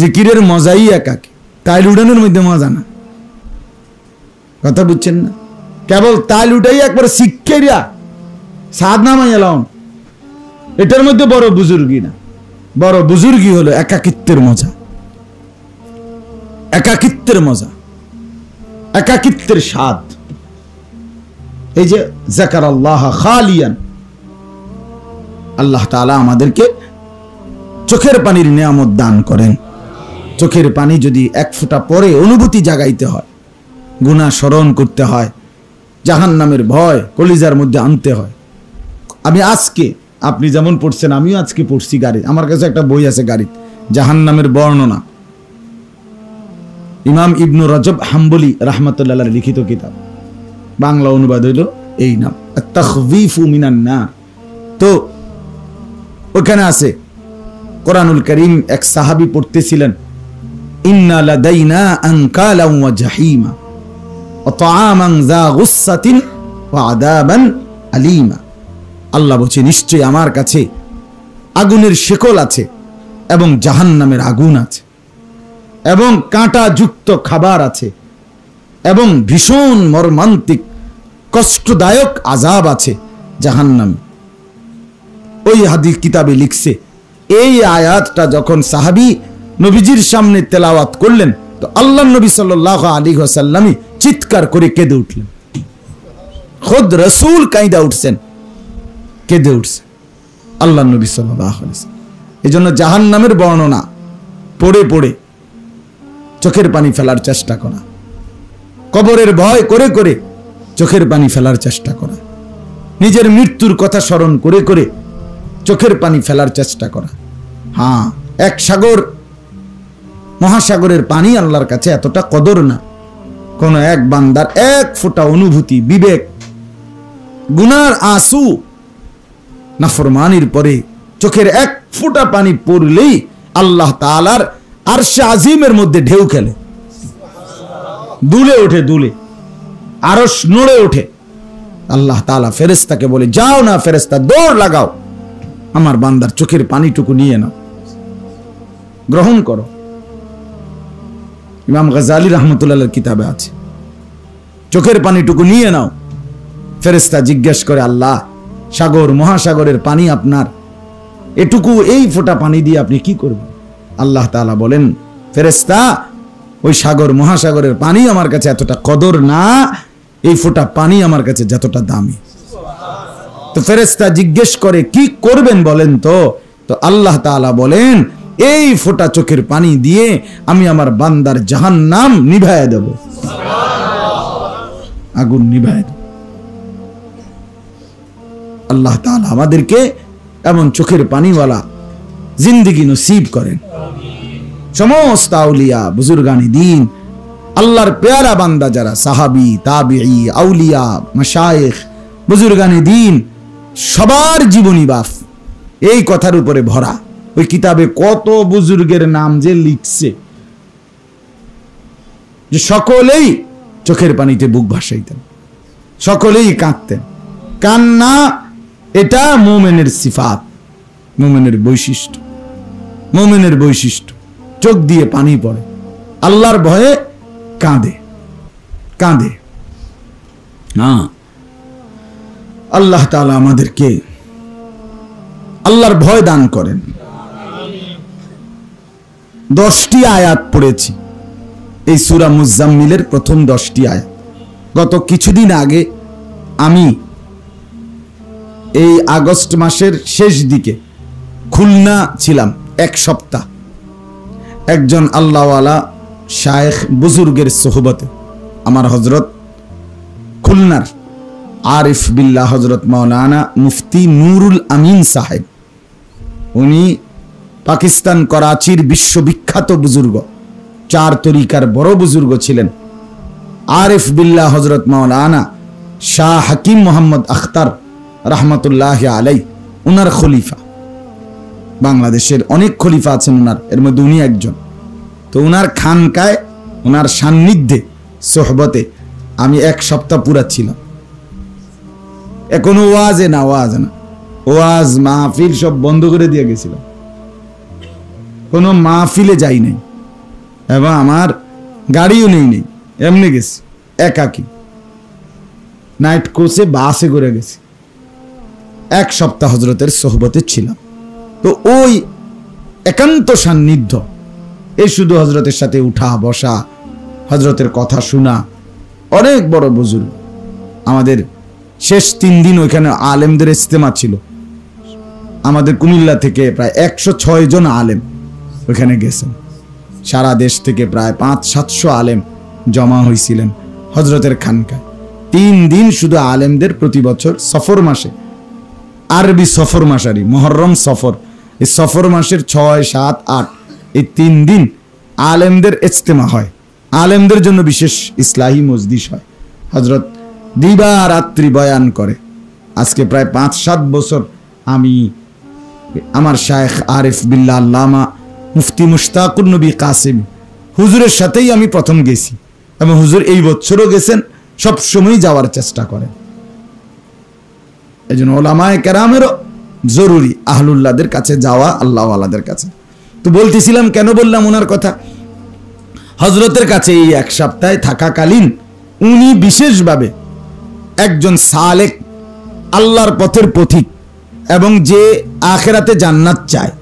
জিকিরের মজাই একাকী। তাইল উড়ানোর মধ্যে মজা না, কথা বুঝছেন না? কেবল তাইল উঠাই একবার শিক্ষেরিয়া সাদ নামাই এলাম, এটার মধ্যে বড় বুজুর্গি না। বড় বুজুর্গি হলো একাকিত্বের মজা, একাকিত্বের মজা, একাকিত্বের স্বাদ। এই যে যাকারাল্লাহ খালিয়ান, আল্লাহ তাআলা আমাদেরকে চোখের পানির নিয়ামত দান করেন। চোখের পানি যদি 1 ফোঁটা পরে অনুভূতি জাগাইতে হয়, গুনাহ স্মরণ করতে হয়, জাহান্নামের ভয় কলিজার মধ্যে আনতে হয়। আমি আজকে, আপনি যেমন পড়ছেন, আমিও আজকে পড়ছি গাড়ি, আমার কাছে একটা বই আছে গাড়ি, জাহান্নামের বর্ণনা, ইমাম ইবনু রজব হাম্বলি রাহমাতুল্লাহ আলাইহি লিখিত কিতাব, বাংলা অনুবাদ হইল এই নাম, আত-তাখফীফু মিনান নার। তো ওখানে আছে কোরআনুল কারীম, এক সাহাবী পড়তেছিলেন, ইন্না লাদাইনা আনকালাম ওয়া জাহিমা ওয়া তাআমান যা গুসসাতিন ওয়া আযাবান আলীমা। আল্লাহ বলছে নিশ্চয়ই আমার কাছে আগুনের শেকল আছে এবং জাহান্নামের আগুন আছে এবং কাঁটা যুক্ত খাবার আছে এবং ভীষণ মর্মান্তিক কষ্টদায়ক আযাব আছে জাহান্নামে। ওই হাদিস কিতাবে লিখছে, এই আয়াতটা যখন সাহাবী নবীজির সামনে তেলাওয়াত করলেন, তো আল্লাহর নবী সাল্লাল্লাহু আলাইহি ওয়াসাল্লাম চিৎকার করে কেঁদে উঠলেন। খুদ রাসূল কাঁদে উঠছেন, কেঁদে উঠছে আল্লাহর নবী সাল্লাল্লাহু আলাইহি ওয়াসাল্লাম। এজন্য জাহান্নামের বর্ণনা পড়ে পড়ে চোখের পানি ফেলার চেষ্টা করা, কবরের ভয় করে করে চোখের পানি ফেলার চেষ্টা করা, নিজের মৃত্যুর কথা স্মরণ করে করে চোখের পানি ফেলার চেষ্টা করা। হ্যাঁ, এক সাগর মহাসাগরের পানি আল্লাহর কাছে এতটা কদর না, কোন এক বান্দার 1 ফোঁটা অনুভূতি, বিবেক, গুনার আঁসু, নাফরমানির পরে চোখের 1 ফোঁটা পানি পড়লেই আল্লাহ তাআলার আরশে আজিমের মধ্যে ঢেউ খেলে, দুলে ওঠে, দুলে আরশ নড়ে ওঠে। আল্লাহ তাআলা ফেরেশতাকে বলে, যাও না ফেরেশতা, দৌড় লাগাও, আমার বান্দার চোখের পানিটুকু নিয়ে নাও, গ্রহণ করো। ইমাম গাজ্জালী রাহমাতুল্লাহর কিতাবে আছে, চোখের পানিটুকু নিয়ে নাও। ফেরেশতা জিজ্ঞেস করে, আল্লাহ, সাগর মহাসাগরের পানি আপনার, এটুকু এই ফোঁটা পানি দিয়ে আপনি কি করবেন? আল্লাহ তাআলা বলেন, ফেরেশতা, ওই সাগর মহাসাগরের পানি আমার কাছে এতটা কদর না, এই ফোঁটা পানি আমার কাছে যতটা দামি। তো ফেরেশতা জিজ্ঞেস করে, কি করবেন বলেন তো? তো আল্লাহ তাআলা বলেন, এই ফোঁটা চোখের পানি দিয়ে আমি আমার বান্দার জাহান্নাম নিভায়া দেব, আগুন নিভায়া দেব। আল্লাহ তাআলা আমাদেরকে এমন চোখের পানিওয়ালা জিন্দেগি নসিব করেন। সমস্ত আউলিয়া, বুজুর্গানি দ্বীন, আল্লাহর পেয়ারা বান্দা যারা, সাহাবী, তাবিঈ, আউলিয়া, মাশায়েখ, বুজুর্গানি দ্বীন, সবার জীবনী বাফ এই কথার উপরে ভরা। ওই কিতাবে কত বুজুর্গের নাম যে লিখছে, যে সকলেই চোখের পানিতে বুক ভাসাইতেন, সকলেই কাঁদতেন। কান্না এটা মুমিনের সিফাত, মুমিনের বৈশিষ্ট্য, মুমিনের বৈশিষ্ট্য। চোখ দিয়ে পানি পড়ে, আল্লাহর ভয়ে কাঁদে, কাঁদে। হ্যাঁ, আল্লাহ তাআলা আমাদেরকে আল্লাহর ভয় দান করেন। 10টি আয়াত পড়েছি এই সূরা মুজাম্মিলের প্রথম 10টি আয়াত। গত কিছুদিন আগে আমি এই আগস্ট মাসের শেষ দিকে খুলনা ছিলাম 1 সপ্তাহ। একজন আল্লাহওয়ালা শায়েখ বুজুর্গের সোহবতে আমার হজরত খুলনার আরিফ বিল্লাহ হজরত মাওলানা মুফতি নুরুল আমিন সাহেব, উনি পাকিস্তান করাচির বিশ্ববিখ্যাত বুজুর্গ, 4 তরিকার বড় বুজুর্গ ছিলেন। আরিফ বিল্লাহ হজরত মাওলানা শাহ হাকিম মোহাম্মদ আখতার রহমতুল্লাহ আলাই, উনার খলিফা। বাংলাদেশের অনেক খলিফা আছেন উনার, এর মধ্যে উনি একজন। তো উনার খানকায়, উনার সান্নিধ্যে সোহবতে আমি 1 সপ্তাহ পুরা ছিলাম। এখনো ওয়াজ না, ওয়াজ মাহফিল সব বন্ধ করে দিয়ে গেছিলাম, কোনো মাহফিলে যাই নাই, এবং আমার গাড়িও নেই, এমনি গেছি একাকি, নাইট কোচে বাসে করে গেছি। 1 সপ্তাহ হজরতের সোহবতে ছিলাম। তো ওই একান্ত সান্নিধ্য, এই শুধু হজরতের সাথে উঠা বসা, হজরতের কথা শোনা, অনেক বড় বুজুর্গ। আমাদের শেষ 3 দিন ওইখানে আলেমদের ইজতেমা ছিল। আমাদের কুমিল্লা থেকে প্রায় 106 জন আলেম ওইখানে গেছেন। সারা দেশ থেকে প্রায় 500-700 আলেম জমা হয়েছিলেন হজরতের খানকায়। 3 দিন শুধু আলেমদের প্রতি বছর সফর মাসে, আরবি সফর মাসারি মুহররম সফর, এই সফর মাসের 6, 7, 8 এই 3 দিন আলেমদের ইজতেমা হয়। আলেমদের জন্য বিশেষ ইসলাহি মজলিস হয়। হজরত দিবা রাত্রি বয়ান করে। আজকে প্রায় 5-7 বছর আমি আমার শায়েখ আরিফ বিল্লাহ আল্লামা মুফতি মুশতাকুর নবী কাসিম হুজুরের সাথেই আমি প্রথম গেছি, এবং হুজুর এই বছরও গেছেন, সবসময় যাওয়ার চেষ্টা করেন। এই জন্য ওলামায়ে কেরামেরও জরুরি আহলুল্লাহদের কাছে যাওয়া, আল্লাহওয়ালাদের কাছে। তো বলতেছিলাম, কেন বললাম ওনার কথা, হজরতের কাছে এই 1 সপ্তাহে থাকাকালীন উনি বিশেষভাবে একজন সালেক, আল্লাহর পথের পথিক, এবং যে আখেরাতে জান্নাত চায়,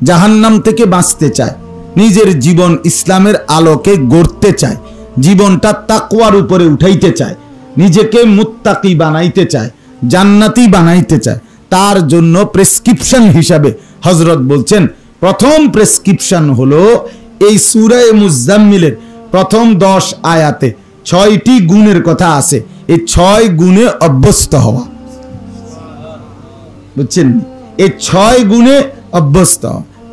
জাহান্নাম থেকে বাঁচতে চায়, নিজের জীবন ইসলামের আলোকে গড়তে চায়, জীবনটা তাকওয়ার উপরে উঠাইতে চায়, নিজেকে মুত্তাকি বানাইতে চায়, জান্নাতি বানাইতে চায়, তার জন্য প্রেসক্রিপশন হিসাবে হজরত বলছেন, প্রথম প্রেসক্রিপশন হলো এই সূরা মুজাম্মিলের প্রথম 10 আয়াতে 6টি গুণের কথা আছে। এই 6 গুণে অভ্যস্ত হওয়া, বুঝছেন? এই 6 গুণে অভ্যস্ত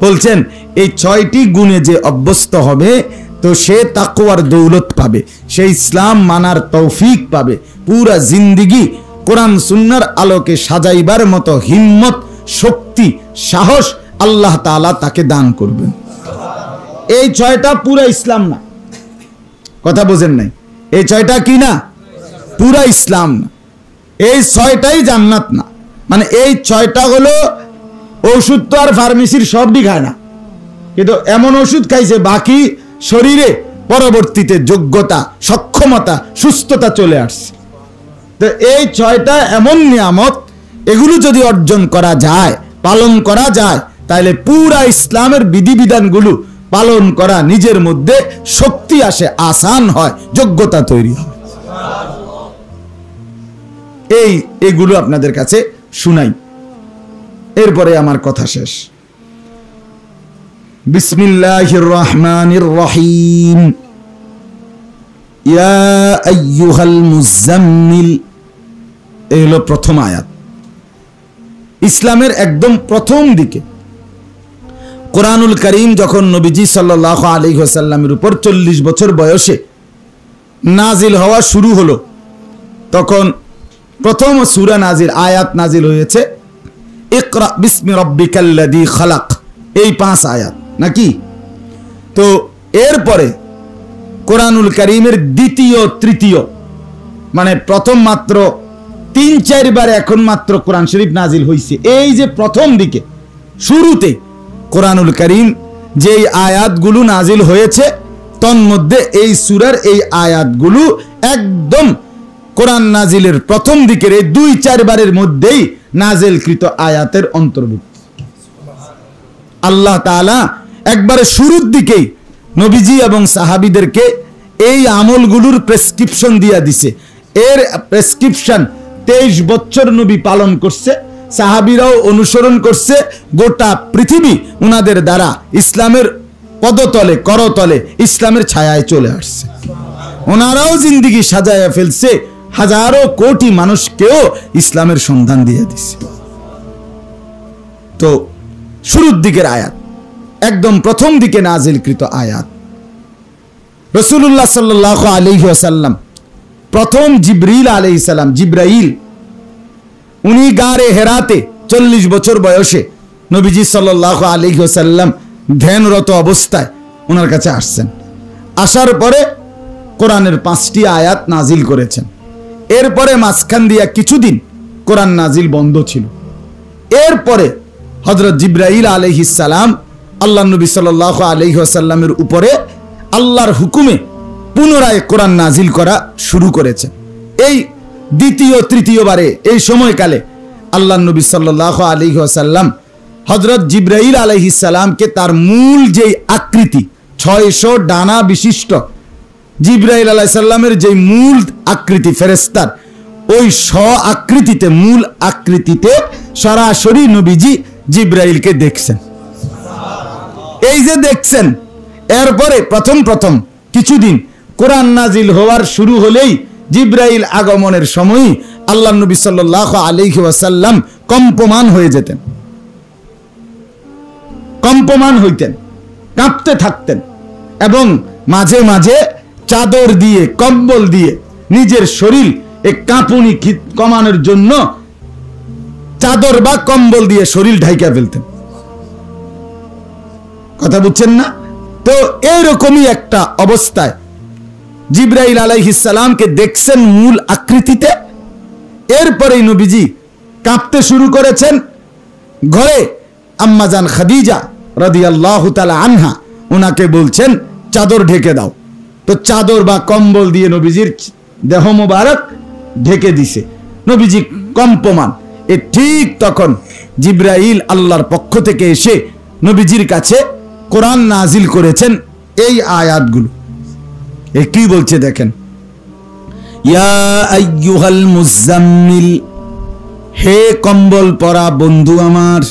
বলছেন, এই 6টি গুণে যে অভ্যস্ত হবে, তো সে তাকওয়ার দৌলত পাবে, সে ইসলাম মানার তৌফিক পাবে, পুরা জিন্দেগি কোরআন সুন্নাহর আলোকে সাজাইবার মতো হিম্মত, শক্তি, সাহস আল্লাহ তাআলা তাকে দান করবেন। এই 6টা পুরা ইসলাম না, কথা বোঝেন নাই? এই 6টা কি না? পুরা ইসলাম না। এই 6টাই জান্নাত না। মানে এই 6টা হলো ওষুধ, তো আর ফার্মেসির সবই খায় না, কিন্তু এমন ওষুধ খাইছে বাকি শরীরে পরবর্তীতে যোগ্যতা, সক্ষমতা, সুস্থতা চলে আসছে। তো এই 6টা এমন নিয়ামত, এগুলো যদি অর্জন করা যায়, পালন করা যায়, তাহলে পুরা ইসলামের বিধিবিধানগুলো পালন করা নিজের মধ্যে শক্তি আসে, আসান হয়, যোগ্যতা তৈরি হয়। এইগুলো আপনাদের কাছে শুনাই, এরপরে আমার কথা শেষ। বিসমিল্লাহির রহমানির রহিম। ইয়া আইয়ুহাল মুজাম্মিল, এই হলো প্রথম আয়াত। ইসলামের একদম প্রথম দিকে কোরআনুল কারীম যখন নবীজি সাল্লাল্লাহু আলাইহি ওয়াসাল্লামের উপর 40 বছর বয়সে নাজিল হওয়া শুরু হলো, তখন প্রথম সূরা নাজিল, আয়াত নাজিল হয়েছে ইকরা বিসমি রাব্বিকাল্লাযী খালাক, এই 5 আয়াত নাকি? তো এরপরে কোরআনুল কারীমের দ্বিতীয়, তৃতীয়, মানে প্রথম মাত্র 3-4 বার এখন মাত্র কোরআন শরীফ নাজিল হয়েছে। এই যে প্রথম দিকে শুরুতে কোরআনুল কারীম যেই আয়াতগুলো নাজিল হয়েছে, তন্মধ্যে এই সূরার এই আয়াতগুলো একদম কোরআন নাজিলের প্রথম দিকের এই 2-4 বারের মধ্যেই নাজিলকৃত আয়াতের অন্তর্ভুক্ত। আল্লাহ তাআলা একবারে শুরুর দিকেই নবীজি এবং সাহাবীদেরকে এই আমলগুলোর প্রেসক্রিপশন দিয়া দিছে। এর প্রেসক্রিপশন 23 বছর নবী পালন করছে, সাহাবীরাও অনুসরণ করছে, গোটা পৃথিবী উনাদের দ্বারা ইসলামের পদতলে করতলে ইসলামের ছায়ায় চলে আসছে। ওনারাও জিন্দিগি সাজায়া ফেলছে, হাজারো কোটি মানুষকেও ইসলামের সন্ধান দিয়ে দিছে। তো শুরুর দিকের আয়াত, একদম প্রথম দিকে নাজিলকৃত আয়াত, রাসূলুল্লাহ সাল্লাল্লাহু আলাইহি ওয়াসাল্লাম প্রথম জিবরিল আলাইহিস সালাম, জিব্রাইল, উনি গারে হেরাতে 40 বছর বয়সে নবীজি সাল্লাল্লাহু আলাইহি ওয়াসাল্লাম ধ্যানরত অবস্থায় ওনার কাছে আসছেন। আসার পরে কোরআনের 5টি আয়াত নাজিল করেছেন। এরপরে মাঝখান দিয়া কিছুদিন কোরআন নাজিল বন্ধ ছিল। এরপরে হযরত জিবরাইল আলাইহিস সালাম আল্লাহ নবী সাল্লাল্লাহু আলাইহি ওয়াসাল্লামের উপরে আল্লাহর হুকুমে পুনরায় কোরআন নাজিল করা শুরু করেছেন। এই দ্বিতীয় তৃতীয়বারে এই সময়কালে আল্লাহ নবী সাল্লাল্লাহু আলাইহি ওয়াসাল্লাম হযরত জিবরাইল আলাইহিস সালামকে তার মূল যেই আকৃতি 600 ডানা বিশিষ্ট জিবরাইল আলাইহিস সালামের যে মূল আকৃতি ফেরেশতার, ওই আকৃতিতে মূল আকৃতিতে সরাসরি নবীজি জিবরাইলকে দেখছেন। এই যে দেখছেন, এরপরে প্রথম কিছুদিন কোরআন নাজিল হওয়ার শুরু হলেই জিবরাইল আগমনের সময় আল্লাহ নবী সাল্লাল্লাহু আলাইহি ওয়াসাল্লাম কম্পমান হয়ে যেতেন, কম্পমান হইতেন, কাঁপতে থাকতেন এবং মাঝে মাঝে চাদর দিয়ে কম্বল দিয়ে নিজের শরীর এই কাঁপুনি কমানোর জন্য চাদর বা কম্বল দিয়ে শরীর ঢাইকা ফেলতেন। কথা বুঝছেন না? তো এইরকমই একটা অবস্থায় জিবরাইল আলাইহিস সালামকে দেখছেন মূল আকৃতিতে। এরপরেই নবীজি কাঁপতে শুরু করেছেন। ঘরে আম্মাজান খাদিজা রাদিয়াল্লাহু তাআলা আনহা ওনাকে বলছেন চাদর ঢেকে দাও। তো চাদর বা কম্বল দিয়ে নবীজির দেহ মোবারক ঢেকে দিছে। নবীজি কম্পমান। ঠিক তখন জিবরাইল আল্লাহর পক্ষ থেকে এসে নবীজির কাছে কোরআন নাজিল করেছেন এই আয়াতগুলো। কি বলছে দেখেন, ইয়া আইয়ুহাল মুজাম্মিল, হে কম্বল পরা বন্ধু আমার,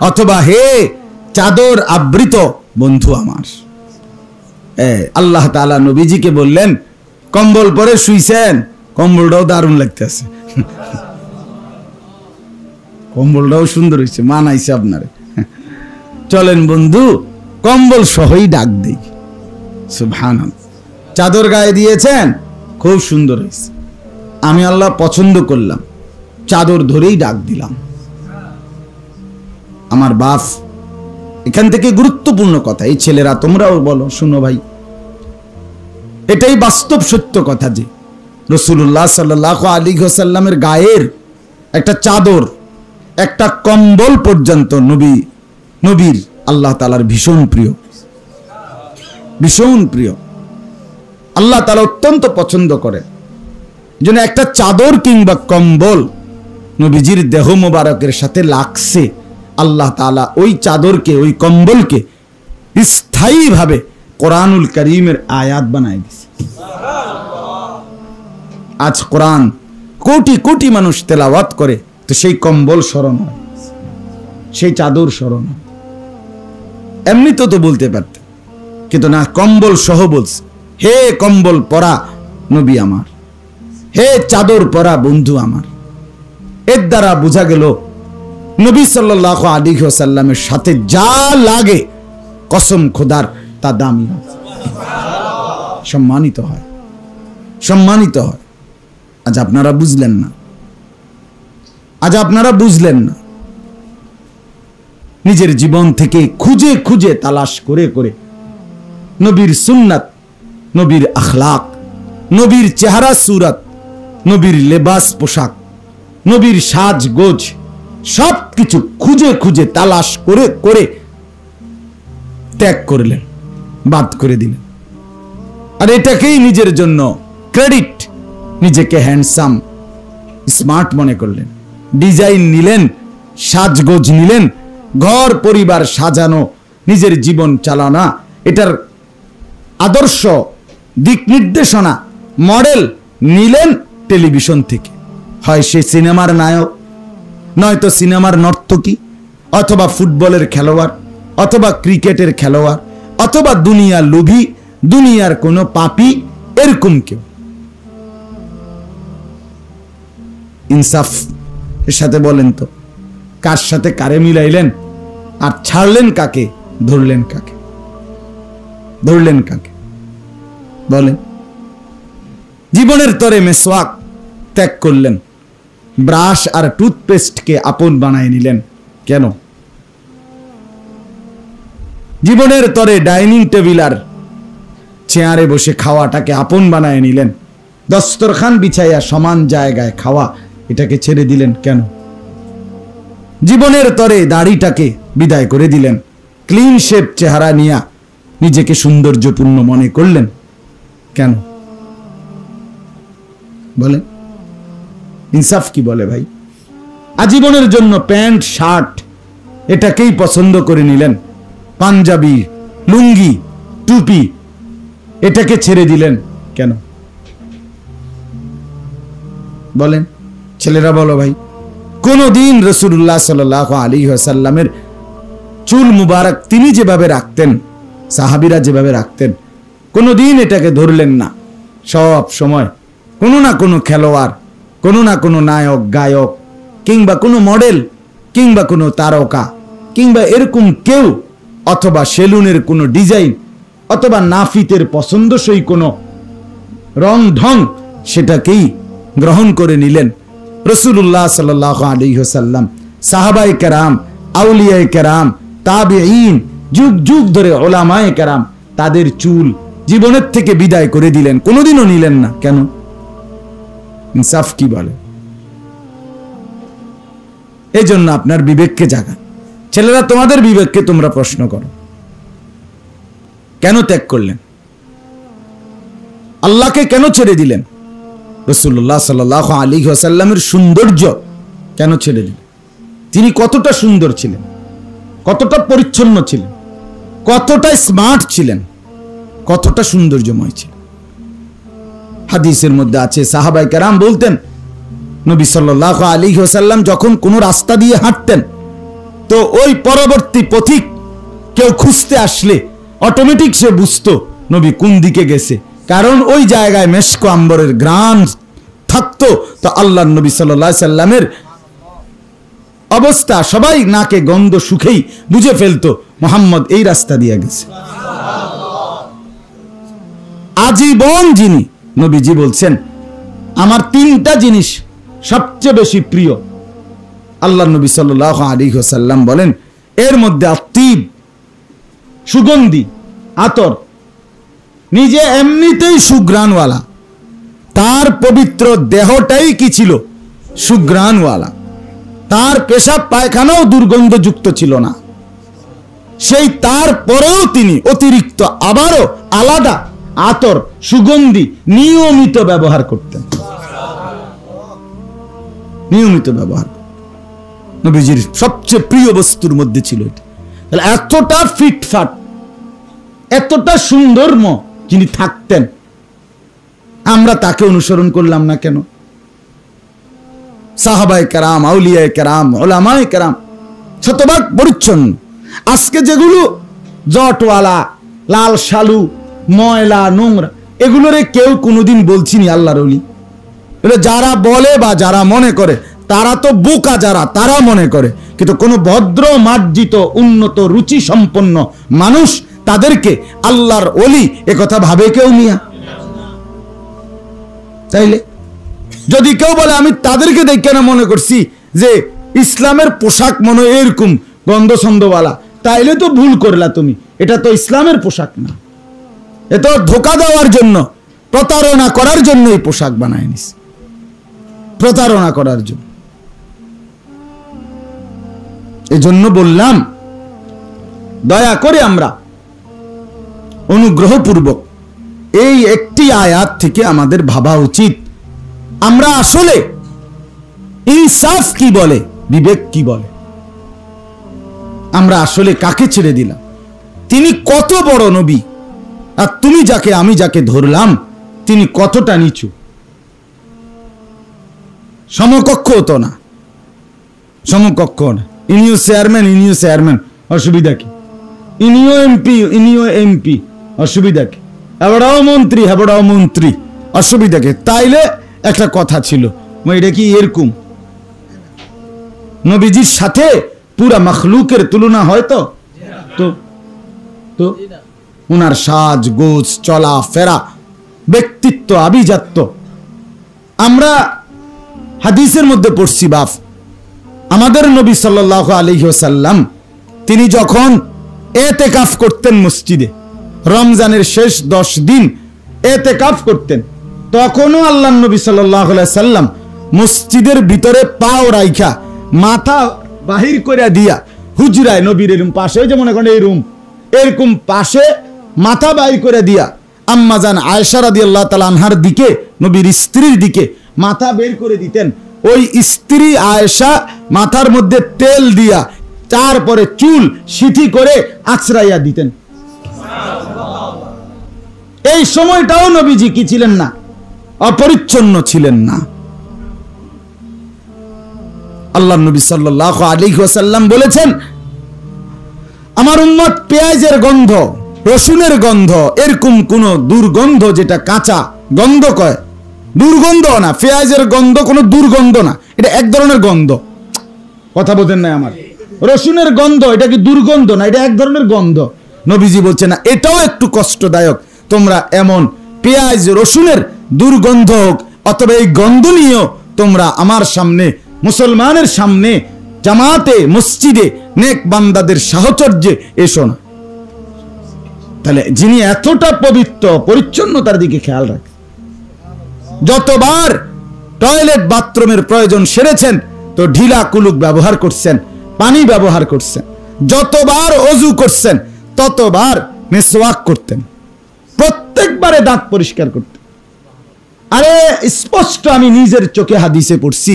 অথবা হে চাদর আবৃত বন্ধু আমার। আল্লাহ তাআলা নবীজিকে বললেন কম্বল পরে শুইছেন, কম্বলটাও দারুণ লাগতেছে, কম্বলটাও সুন্দর হয়েছে, মানাইছে আপনারে, চলেন বন্ধু কম্বল সহই ডাক দেই। সুবহানাল্লাহ। চাদর গায়ে দিয়েছেন, খুব সুন্দর হয়েছে, আমি আল্লাহ পছন্দ করলাম, চাদর ধরেই ডাক দিলাম। আমার বাপ, এখান থেকে গুরুত্বপূর্ণ কথা, এই ছেলেরা তোমরাও বলো, শুনো ভাই, এটাই বাস্তব সত্য কথা যে রাসূলুল্লাহ সাল্লাল্লাহু আলাইহি ওয়াসাল্লামের গায়ের একটা চাদর, একটা কম্বল পর্যন্ত নবীর আল্লাহ তাআলার ভীষণ প্রিয়, ভীষণ প্রিয়। আল্লাহ তাআলা অত্যন্ত পছন্দ করে। যেন একটা চাদর কিংবা কম্বল নবীজির দেহ মোবারকের সাথে লাগছে, আল্লাহ তাআলা ওই চাদরকে, ওই কম্বলকে স্থায়ীভাবে কোরআনুল কারীমের আয়াত বানায় দিয়েছে। আজ কোরআন কোটি কোটি মানুষ তেলাওয়াত করে, তো সেই কম্বল স্মরণ হয়, সেই চাদর স্মরণ হয়। এমনি তো বলতে পারতেন, কিন্তু না, কম্বল সহ বলছে, হে কম্বল পরা নবী আমার, হে চাদর পরা বন্ধু আমার। এর দ্বারা বোঝা গেল নবী সাল্লাল্লাহু আলাইহি ওয়াসাল্লামের সাথে যা লাগে কসম খোদার তা দামি হয়, সম্মানিত হয়, সম্মানিত হয়। আজ আপনারা বুঝলেন না, আজ আপনারা বুঝলেন না। নিজের জীবন থেকে খুঁজে খুঁজে তালাশ করে করে নবীর সুন্নাত, নবীর আখলাক, নবীর চেহারা সুরত, নবীর লেবাস পোশাক, নবীর সাজগোজ, সবকিছু খুঁজে খুঁজে তালাশ করে করে ত্যাগ করলেন, বাদ করে দিলেন। আর এটাকেই নিজের জন্য ক্রেডিট, নিজেকে হ্যান্ডসাম স্মার্ট মনে করলেন, ডিজাইন নিলেন, সাজগোজ নিলেন, ঘর পরিবার সাজানো, নিজের জীবন চালানো, এটার আদর্শ দিক নির্দেশনা মডেল নিলেন টেলিভিশন থেকে। হয় সে সিনেমার নায়ক, নয়তো সিনেমার নর্তকী, অথবা ফুটবলের খেলোয়াড়, অথবা ক্রিকেটের খেলোয়াড়, অথবা দুনিয়ার লোভী, দুনিয়ার কোনো পাপী, এরকম কেউ। ইনসাফ এর সাথে বলেন তো, কার সাথে কারে মিলাইলেন, আর ছাড়লেন কাকে, ধরলেন কাকে? ধরলেন কাকে বলেন? জীবনের তরে মেসওয়াক ত্যাগ করলেন, ব্রাশ আর টুথপেস্টকে আপন বানায় নিলেন কেন? জীবনের তরে ডাইনিং টেবিল আর চেয়ারে বসে খাওয়াটাকে আপন বানায় নিলেন, দস্তরখান বিছাইয়া সমান জায়গায় খাওয়া এটাকে ছেড়ে দিলেন কেন? জীবনের তরে দাড়িটাকে বিদায় করে দিলেন, ক্লিন শেপ চেহারা নিয়ে নিজেকে সৌন্দর্যপূর্ণ মনে করলেন কেন? বলে ইনসাফ কি বলে ভাই? আজীবনের জন্য প্যান্ট শার্ট এটাকেই পছন্দ করে নিলেন, পাঞ্জাবি লুঙ্গি টুপি এটাকে ছেড়ে দিলেন কেন? বলেন ছেলেরা বলো ভাই। কোনদিন রাসূলুল্লাহ সাল্লাল্লাহু আলাইহি ওয়াসাল্লামের চুল মুবারক তিনি যেভাবে রাখতেন, সাহাবীরা যেভাবে রাখতেন, কোনদিন এটাকে ধরলেন না। সব সময় কোনো না কোনো খেলোয়াড়, কোনো না কোনো নায়ক গায়ক, কিংবা কোনো মডেল, কিংবা কোনো তারকা, কিংবা এরকম কেউ, অথবা সেলুনের কোনো ডিজাইন, অথবা নাফিতের পছন্দসই কোনো রং ঢং, সেটাকেই গ্রহণ করে নিলেন। রাসূলুল্লাহ সাল্লাল্লাহু আলাইহি ওয়াসাল্লাম, সাহাবায়ে কেরাম, আউলিয়ায়ে কেরাম, তাবেঈন, যুগ যুগ ধরে উলামায়ে কেরাম তাদের চুল জীবনের থেকে বিদায় করে দিলেন, কোনোদিনও নিলেন না কেন? ইনসাফ কি বলে? এই জন্য আপনার বিবেককে জাগান। ছেলেরা, তোমাদের বিবেককে তোমরা প্রশ্ন করো, কেন ত্যাগ করলেন? আল্লাহকে কেন ছেড়ে দিলেন? রাসূলুল্লাহ সাল্লাল্লাহু আলাইহি ওয়াসাল্লামের সৌন্দর্য কেন ছেড়ে দিলেন? তিনি কতটা সুন্দর ছিলেন, কতটা পরিচ্ছন্ন ছিলেন, কতটা স্মার্ট ছিলেন, কতটা সৌন্দর্যময় ছিলেন। হাদিসের মধ্যে আছে, সাহাবায়ে কেরাম বলতেন, নবী সাল্লাল্লাহু আলাইহি ওয়াসাল্লাম যখন কোনো রাস্তা দিয়ে হাঁটতেন, তো ওই পরবর্তী পথিক কেউ খুঁজতে আসলে অটোমেটিক সে বুঝতো নবী কোন দিকে গেছে, কারণ ওই জায়গায় মেশক আম্বরের ঘ্রাণ থাকতো। তো আল্লাহর নবী সাল্লাল্লাহু আলাইহি সাল্লামের অবস্থা সবাই নাকে গন্ধ সুখেই বুঝে ফেলতো মুহাম্মদ এই রাস্তা দিয়ে গেছে। আজীবন যিনি, নবীজি বলছেন, আমার তিনটা জিনিস সবচেয়ে বেশি প্রিয়। আল্লাহর নবী সাল্লাল্লাহু আলাইহি ওয়াসাল্লাম বলেন, এর মধ্যে আত্তিব, সুগন্ধি, আতর, নিজে এমনিতেই সুঘ্রাণওয়ালা, তার পবিত্র দেহটাই কি ছিল? সুঘ্রাণওয়ালা। তার পেশাব পায়খানাও দুর্গন্ধযুক্ত ছিল না, সেই তারপরেও তিনি অতিরিক্ত আবারও আলাদা আতর, সুগন্ধি নিয়মিত ব্যবহার করতেন, নিয়মিত ব্যবহার। নবীজির সবচেয়ে প্রিয় বস্তুর মধ্যে ছিল এটা। এতটা ফিটফাট, এতটা সুন্দরম যিনি থাকতেন, আমরা তাকে অনুসরণ করলাম না কেন? সাহাবায়ে কেরাম, আউলিয়ায়ে কেরাম, উলামায়ে কেরাম শতভাগ পরিচ্ছন্ন। আজকে যেগুলো জটওয়ালা, লাল শালু, ময়লা নোংরা, এগুলোরে কেউ কোনোদিন বলছিনি আল্লাহর ওলি। এটা যারা বলে বা যারা মনে করে তারা তো বোকা, যারা তারা মনে করে, কিন্তু কোনো ভদ্র মার্জিত উন্নত রুচি সম্পন্ন মানুষ তাদেরকে আল্লাহর ওলি একথা ভাবে কেউ নিয়া? তাইলে যদি কেউ বলে আমি তাদেরকে দেখে না মনে করছি যে ইসলামের পোশাক মনে এরকম গন্ধছন্দওয়ালা, তাইলে তো ভুল করলা তুমি, এটা তো ইসলামের পোশাক না, এ তো ধোঁকা দেওয়ার জন্য, প্রতারণা করার জন্য এই পোশাক বানায় নিস, প্রতারণা করার জন্য। এজন্য বললাম, দয়া করে আমরা অনুগ্রহপূর্বক এই একটি আয়াত থেকে আমাদের ভাবা উচিত, আমরা আসলে ইনসাফ কি বলে, বিবেক কি বলে, আমরা আসলে কাকে ছেড়ে দিলাম? তিনি কত বড় নবী, আর তুমি যাকে, আমি যাকে ধরলাম, তিনি কতটা নিচু, সমকক্ষ তো না, সমকক্ষ না। ইনিও চেয়ারম্যান, ইনিও চেয়ারম্যান, অসুবিধা কি? ইনিও এমপি, অসুবিধা কি? এবারও মন্ত্রী, হেবড়াও মন্ত্রী, অসুবিধা কি? তাইলে একটা কথা ছিল, এটা কি এরকম নবীজির সাথে পুরা মখলুকের তুলনা হয়? তো তো উনার সাজ গোজ, চলা ফেরা, ব্যক্তিত্ব, আভিজাত্য। আমরা হাদিসের মধ্যে পড়ছি বাপ, আমাদের নবী সাল্লাল্লাহু আলাইহি ওয়াসাল্লাম তিনি যখন এতেকাফ করতেন মসজিদে, রমজানের শেষ 10 দিন এতেকাফ করতেন, তখনও আল্লাহর নবী সাল্লাল্লাহু আলাইহি ওয়াসাল্লাম মসজিদের ভিতরে পাও রাইখা মাথা বাহির করে দিয়া হুজরায় নবীর এরকম পাশে, যে মনে করেন এই রুম, এরকম পাশে মাথা বাহির করে দিয়া আম্মাজান আয়েশা রাদিয়াল্লাহু তাআলা আনহার দিকে, নবীর স্ত্রীর দিকে মাথা বের করে দিতেন। ওই স্ত্রী আয়েশা মাথার মধ্যে তেল দিয়া তারপরে চুল সিথি করে আছড়াইয়া দিতেন। এই সময়টাও নবীজি কি ছিলেন না? অপরিচ্ছন্ন ছিলেন না। আল্লাহ নবী সাল্লাল্লাহু আলাইহি ওয়াসাল্লাম বলেছেন, আমার উম্মত পেঁয়াজের গন্ধ, রসুনের গন্ধ, এরকম কোন দুর্গন্ধ যেটা কাঁচা গন্ধ কয়, দুর্গন্ধ না, পেঁয়াজের গন্ধ কোনো দুর্গন্ধ না, এটা এক ধরনের গন্ধ। কথা বলেন না আমার? রসুনের গন্ধ এটা কি দুর্গন্ধ না? এটা এক ধরনের গন্ধ। নবীজি বলছে না, এটাও একটু কষ্টদায়ক, তোমরা এমন পেঁয়াজ রসুনের দুর্গন্ধ হোক অথবা এই গন্ধ নিয়েও তোমরা আমার সামনে, মুসলমানের সামনে, জামাতে মসজিদে নেক বান্দাদের সাহচর্যে এসো না। তাহলে যিনি এতটা পবিত্র, পরিচ্ছন্নতার দিকে খেয়াল রাখেন, যতবার টয়লেট বাথরুমের প্রয়োজন সেরেছেন তো ঢিলা কুলুক ব্যবহার করছেন, পানি ব্যবহার করছেন, যতবার অজু করছেন ততবার মিসওয়াক করতেন, প্রত্যেকবারে দাঁত পরিষ্কার করতেন। আরে স্পষ্ট আমি নিজের চোখে হাদিসে পড়ছি,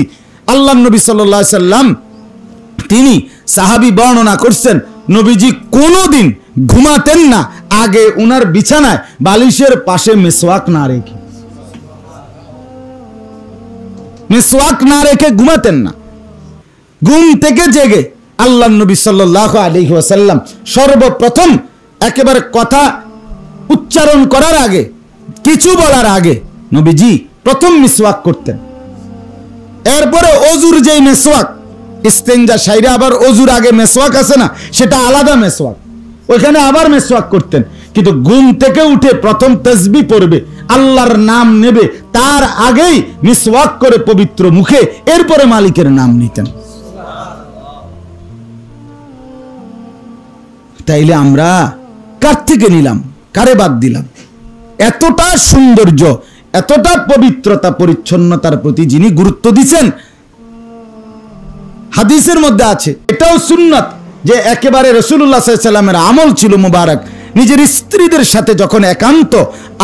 আল্লাহর নবী সাল্লাল্লাহু আলাইহি সাল্লাম তিনি সাহাবী বর্ণনা করছেন, নবীজি কোনোদিন ঘুমাতেন না আগে উনার বিছানায় বালিশের পাশে মিসওয়াক না রেখে, মিসওয়াক না রেখে ঘুমাতেন না। ঘুম থেকে জেগে আল্লাহর নবী সাল্লাল্লাহু আলাইহি ওয়াসাল্লাম সর্বপ্রথম একেবারে কথা উচ্চারণ করার আগে, কিছু বলার আগে নবীজি প্রথম মিসওয়াক করতেন। এরপরে অজুর যেই মিসওয়াক, ইস্তেঞ্জা সাইরা আবার অজুর আগে মিসওয়াক আছে না, সেটা আলাদা মিসওয়াক, ওইখানে আবার মিসওয়াক করতেন। কিন্তু ঘুম থেকে উঠে প্রথম তাসবিহ পড়বে, আল্লাহর নাম নেবে, তার আগেই মিসওয়াক করে পবিত্র মুখে এরপরে মালিকের নাম নিতেন। তাইলে আমরা কার থেকে নিলাম, কারে বাদ দিলাম? এতটা সৌন্দর্য, এতটা পবিত্রতা, পরিচ্ছন্নতার প্রতি যিনি গুরুত্ব দিচ্ছেন, হাদিসের মধ্যে আছে, এটাও সুন্নাত যে একেবারে রাসূলুল্লাহ সাল্লাল্লাহু আলাইহি ওয়াসাল্লামের আমল ছিল মুবারক, নিজের স্ত্রীদের সাথে যখন একান্ত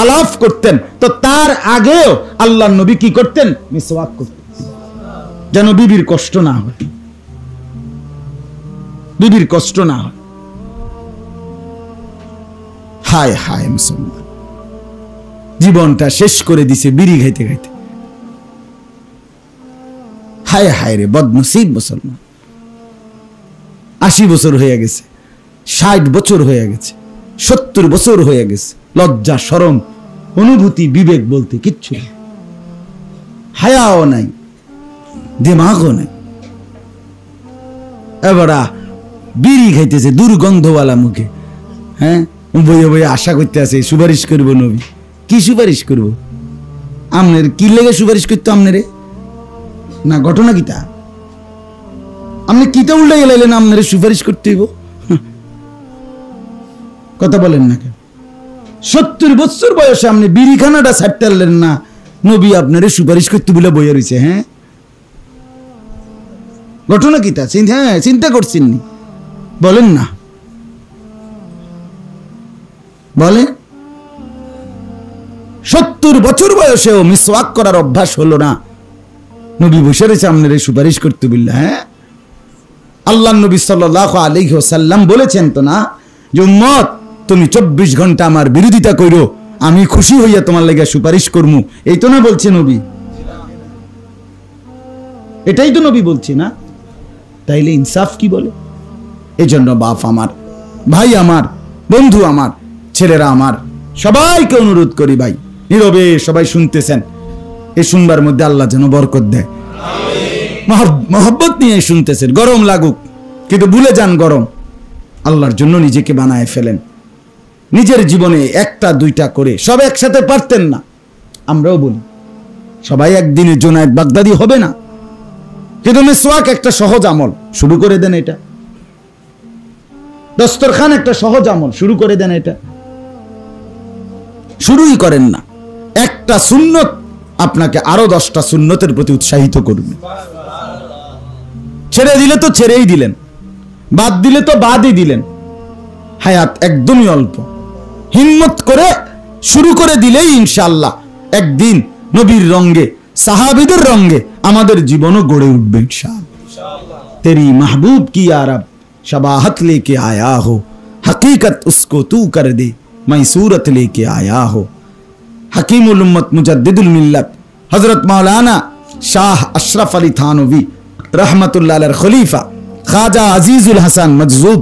আলাপ করতেন তো তার আগেও আল্লাহর নবী কি করতেন? মিসওয়াক করতেন, যেন বিবির কষ্ট না হয়, বিবির কষ্ট না হয়। হায় হায় মুসলমান, জীবনটা শেষ করে দিছে বিড়ি খাইতে খাইতে। হায় হায় রে বদনসিব মুসলমান, 80 বছর হয়ে গেছে, 60 বছর হয়ে গেছে, 70 বছর হয়ে গেছে, লজ্জা শরম অনুভূতি বিবেক বলতে কিচ্ছু নেই, হায়াও নাই, দিমাগও নাই। এবারা বিড়ি খাইতেছে দুর্গন্ধওয়ালা মুখে, হ্যাঁ, বইয়ে বইয়ে আশা করতে আছে সুপারিশ করবো নবী। কি সুপারিশ করবো? আমনের কি লেগে সুপারিশ করতো আমনেরে? না ঘটনা কিতা? আপনি কিতা উল্টে গেলেন আমনেরে সুপারিশ করতে হইব? কথা বলেন না কেন? 70 বছর বয়সে আপনি বিড়িখানাটা ছাড়তেলেন না, নবী আপনারে সুপারিশ করতে বলে বইয়ে রয়েছে। হ্যাঁ, ঘটনা কিতা? হ্যাঁ, চিন্তা করছেন নি? বলেন না, বলে 70 বছর বয়সেও মিসওয়াক করার অভ্যাস হলো না, নবী বসে রয়েছে আপনারে সুপারিশ করতে বললে। হ্যাঁ, আল্লাহ নবী সাল্লাল্লাহু আলাইহি ওয়াসাল্লাম বলেছেন তো না যে উম্মত তুমি 24 ঘন্টা আমার বিরোধিতা করো, আমি খুশি হইয়া তোমার লাগি সুপারিশ করমু, এই তো না বলছে নবী? এটাই তো নবী বলছে না? তাইলে ইনসাফ কি বলে? এই জন্য বাপ আমার, ভাই আমার, বন্ধু আমার, ছেলেরা আমার, সবাইকে অনুরোধ করি ভাই, নীরবে সবাই শুনতেছেন, এই শুনবার মধ্যে আল্লাহ যেন বরকত দেয়। মহব্বত নিয়ে শুনতেছেন, গরম লাগুক কিন্তু ভুলে যান গরম, আল্লাহর জন্য নিজেকে বানায় ফেলেন। নিজের জীবনে একটা দুইটা করে, সব একসাথে পারতেন না, আমরাও বলি সবাই একদিনে জুনায়েদ বাগদাদি হবে না, কিন্তু মিসওয়াক একটা সহজ আমল, শুরু করে দেন এটা। দস্তরখান একটা সহজ আমল, শুরু করে দেন এটা। শুরুই করেন না, একটা সুন্নত আপনাকে আরো 10টা সুন্নতের প্রতি উৎসাহিত করবে। ছেড়ে দিলে তো ছেড়েই দিলেন, বাদ দিলে তো বাদই দিলেন, হায়াত একদমই অল্প। হিম্মত করে শুরু করে দিলেই ইনশাআল্লাহ একদিন নবীর রঙে, সাহাবীদের রঙে আমাদের জীবনও গড়ে উঠবে ইনশাআল্লাহ। তেরি মাহবুব কি আরব शबाहत लेके आया हो, हकीकत उसको तू कर दे, मैं सूरत लेके आया हो। हकीमुल उम्मत मुजद्दिदुल मिल्लत हजरत मौलाना शाह अशरफ अली थानवी रहमतुल्लाह अलैह खलीफा ख्वाजा अजीजुल हसन मजजूब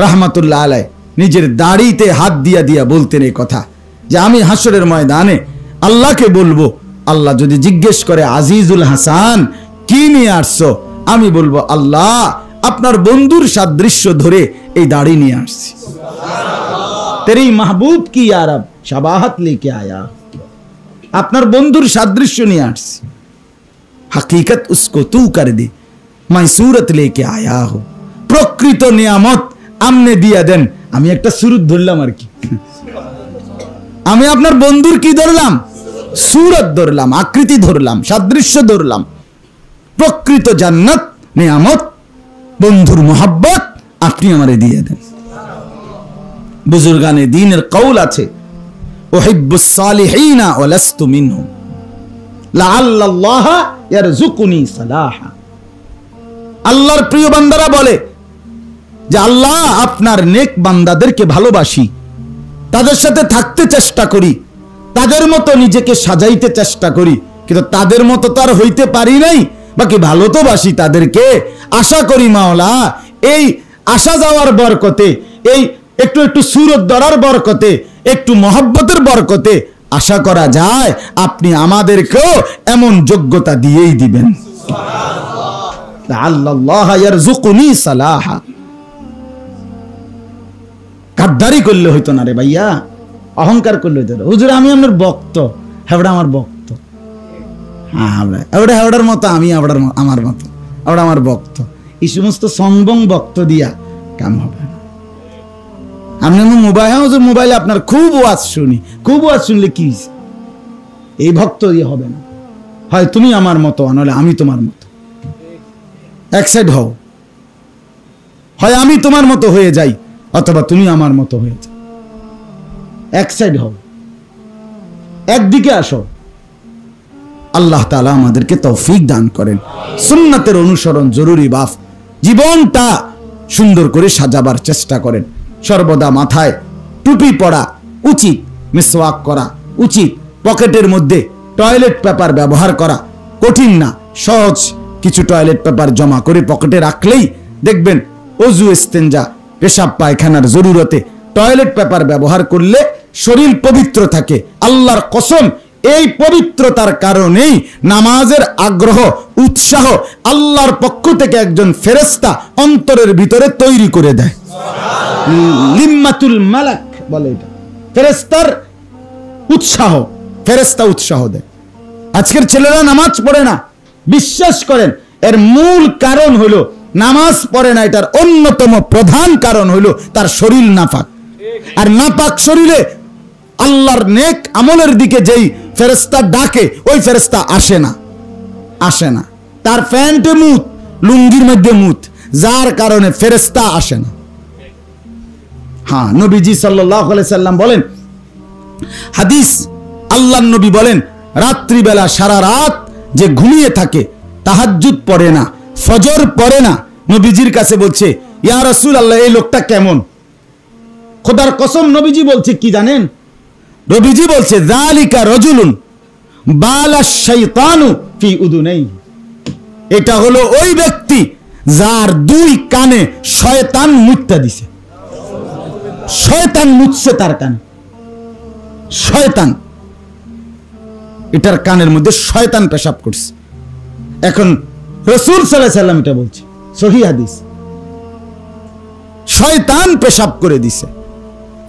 रहमतुल्लाह अलैह নিজের দাড়িতে হাত দিয়া দিয়া বলতেন এই কথা যে আমি হাসরের ময়দানে আল্লাহকে বলবো, আল্লাহ যদি জিজ্ঞেস করে আজিজুল হাসান কি নিয়ে আসছো, আমি বলবো আল্লাহ আপনার বন্ধুর সাদৃশ্য ধরে এই দাড়ি নিয়ে আসছি। তেরি মাহবুব কি আরব শাবাহাত লেকে আয়া, আপনার বন্ধুর সাদৃশ্য নিয়ে আসছি। হकीकत उसको तू कर दे, मैं सूरत लेके आया हो। প্রকৃত নিয়ামত আমনে দিয়া দেন, আমি একটা সুরত ধরলাম আর কি, আমি আপনার বন্ধুর কি ধরলাম, সুরত ধরলাম, আকৃতি ধরলাম, সাদৃশ্য ধরলাম। প্রকৃত জান্নাত নিয়ামত, বন্ধুর মোহাব্বত আপনি আমারে দিয়ে দেন। বুজুর্গানে দ্বীনের কওল আছে, উহিব্বুস সালিহিনা ওয়া লাস্তু মিনহুম লাআল্লাল্লাহ ইয়ারযুকুনি সালাহা। আল্লাহর প্রিয় বান্দারা বলে যে আল্লাহ আপনার নেক বান্দাদেরকে ভালোবাসি, তাদের সাথে থাকতে চেষ্টা করি, তাদের মতো নিজেকে সাজাইতে চেষ্টা করি, কিন্তু তাদের মতো তো আর হইতে পারি নাই, বাকি ভালো তো বাসি তাদেরকে। আশা করি মাওলা এই আসা যাওয়ার বরকতে, এই একটু একটু সুরত ধরার বরকতে, একটু মহব্বতের বরকতে আশা করা যায় আপনি আমাদেরকেও এমন যোগ্যতা দিয়েই দিবেন। আল্লাহ ইয়ারযুকুনি সালাহা। গাদ্দারি করলে হইতো না রে ভাইয়া, অহংকার করলে হইতো না। হুজুর আমি আপনার ভক্ত, হেবড়া আমার ভক্ত, হ্যাঁ হেবড়া হেবড়ার মতো, আমি আমার মতো, হেবড়া আমার ভক্ত, এই সমস্ত সংবং ভক্ত দিয়া কাম হবে না। আপনি মোবাইলে আপনার খুব ওয়াজ শুনি, খুব ওয়াজ শুনলে কি এই ভক্ত দিয়ে হবে না। হয় তুমি আমার মতো, নাহলে আমি তোমার মতো, এক সাইড হও। হয় আমি তোমার মতো হয়ে যাই, অথবা তুমি আমার মতো হয়ে যাও, এক সাইড হও, একদিকে আসো। আল্লাহ তাআলা আমাদেরকে তৌফিক দান করেন। সুন্নাতের অনুসরণ জরুরি বাপ, জীবনটা সুন্দর করে সাজাবার চেষ্টা করেন। সর্বদা মাথায় টুপি পরা উচিত, মিসওয়াক করা উচিত, পকেটের মধ্যে টয়লেট পেপার ব্যবহার করা কঠিন না, সহজ কিছু টয়লেট পেপার জমা করে পকেটে রাখলেই দেখবেন ওযু ইস্তেঞ্জা পেশাব পায়খানার জরুরতে টয়লেট পেপার ব্যবহার করলে শরীর পবিত্র থাকে। আল্লাহর কসম, এই পবিত্রতার কারণেই নামাজের আগ্রহ উৎসাহ আল্লাহর পক্ষ থেকে একজন ফেরেশতা অন্তরের ভিতরে তৈরি করে দেয়। লিম্মাতুল মালাক বলে এটা, ফেরেশতার উৎসাহ, ফেরেশতা উৎসাহ দেয়। আজকের ছেলেরা নামাজ পড়ে না, বিশ্বাস করেন এর মূল কারণ হলো নামাজ পড়ে না, এটার অন্যতম প্রধান কারণ হলো তার শরীর নাপাক। আর নাপাক শরীরে আল্লাহর নেক আমলের দিকে যেই ফেরেশতা ডাকে, ওই ফেরেশতা আসে না, আসে না। তার প্যান্টে মুত, লুঙ্গির মধ্যে মুত, যার কারণে ফেরেশতা আসে না। হ্যাঁ, নবীজি সাল্লাল্লাহু আলাইহি সাল্লাম বলেন, হাদিস, আল্লাহর নবী বলেন, রাত্রিবেলা সারা রাত যে ঘুমিয়ে থাকে, তাহাজ্জুদ পড়ে না, ফজর পড়ে না, নবীজির কাছে বলছে, ইয়া রাসূলুল্লাহ এই লোকটা কেমন? খোদার কসম নবীজি বলছে কি জানেন? নবীজি বলছে, যালিকা রাজুলুন বালাশ শাইতানু ফি উদুনাই। এটা হলো ওই ব্যক্তি যার দুই কানে শয়তান মুত্তা দিছে। শয়তান মুছছে তার কান, শয়তান, এটার কানের মধ্যে শয়তান পেশাব করছে। এখন রাসূল সাল্লাল্লাহু আলাইহি সাল্লাম এটা বলছে, সহিহ হাদিস, শয়তান পেশাব করে দিছে।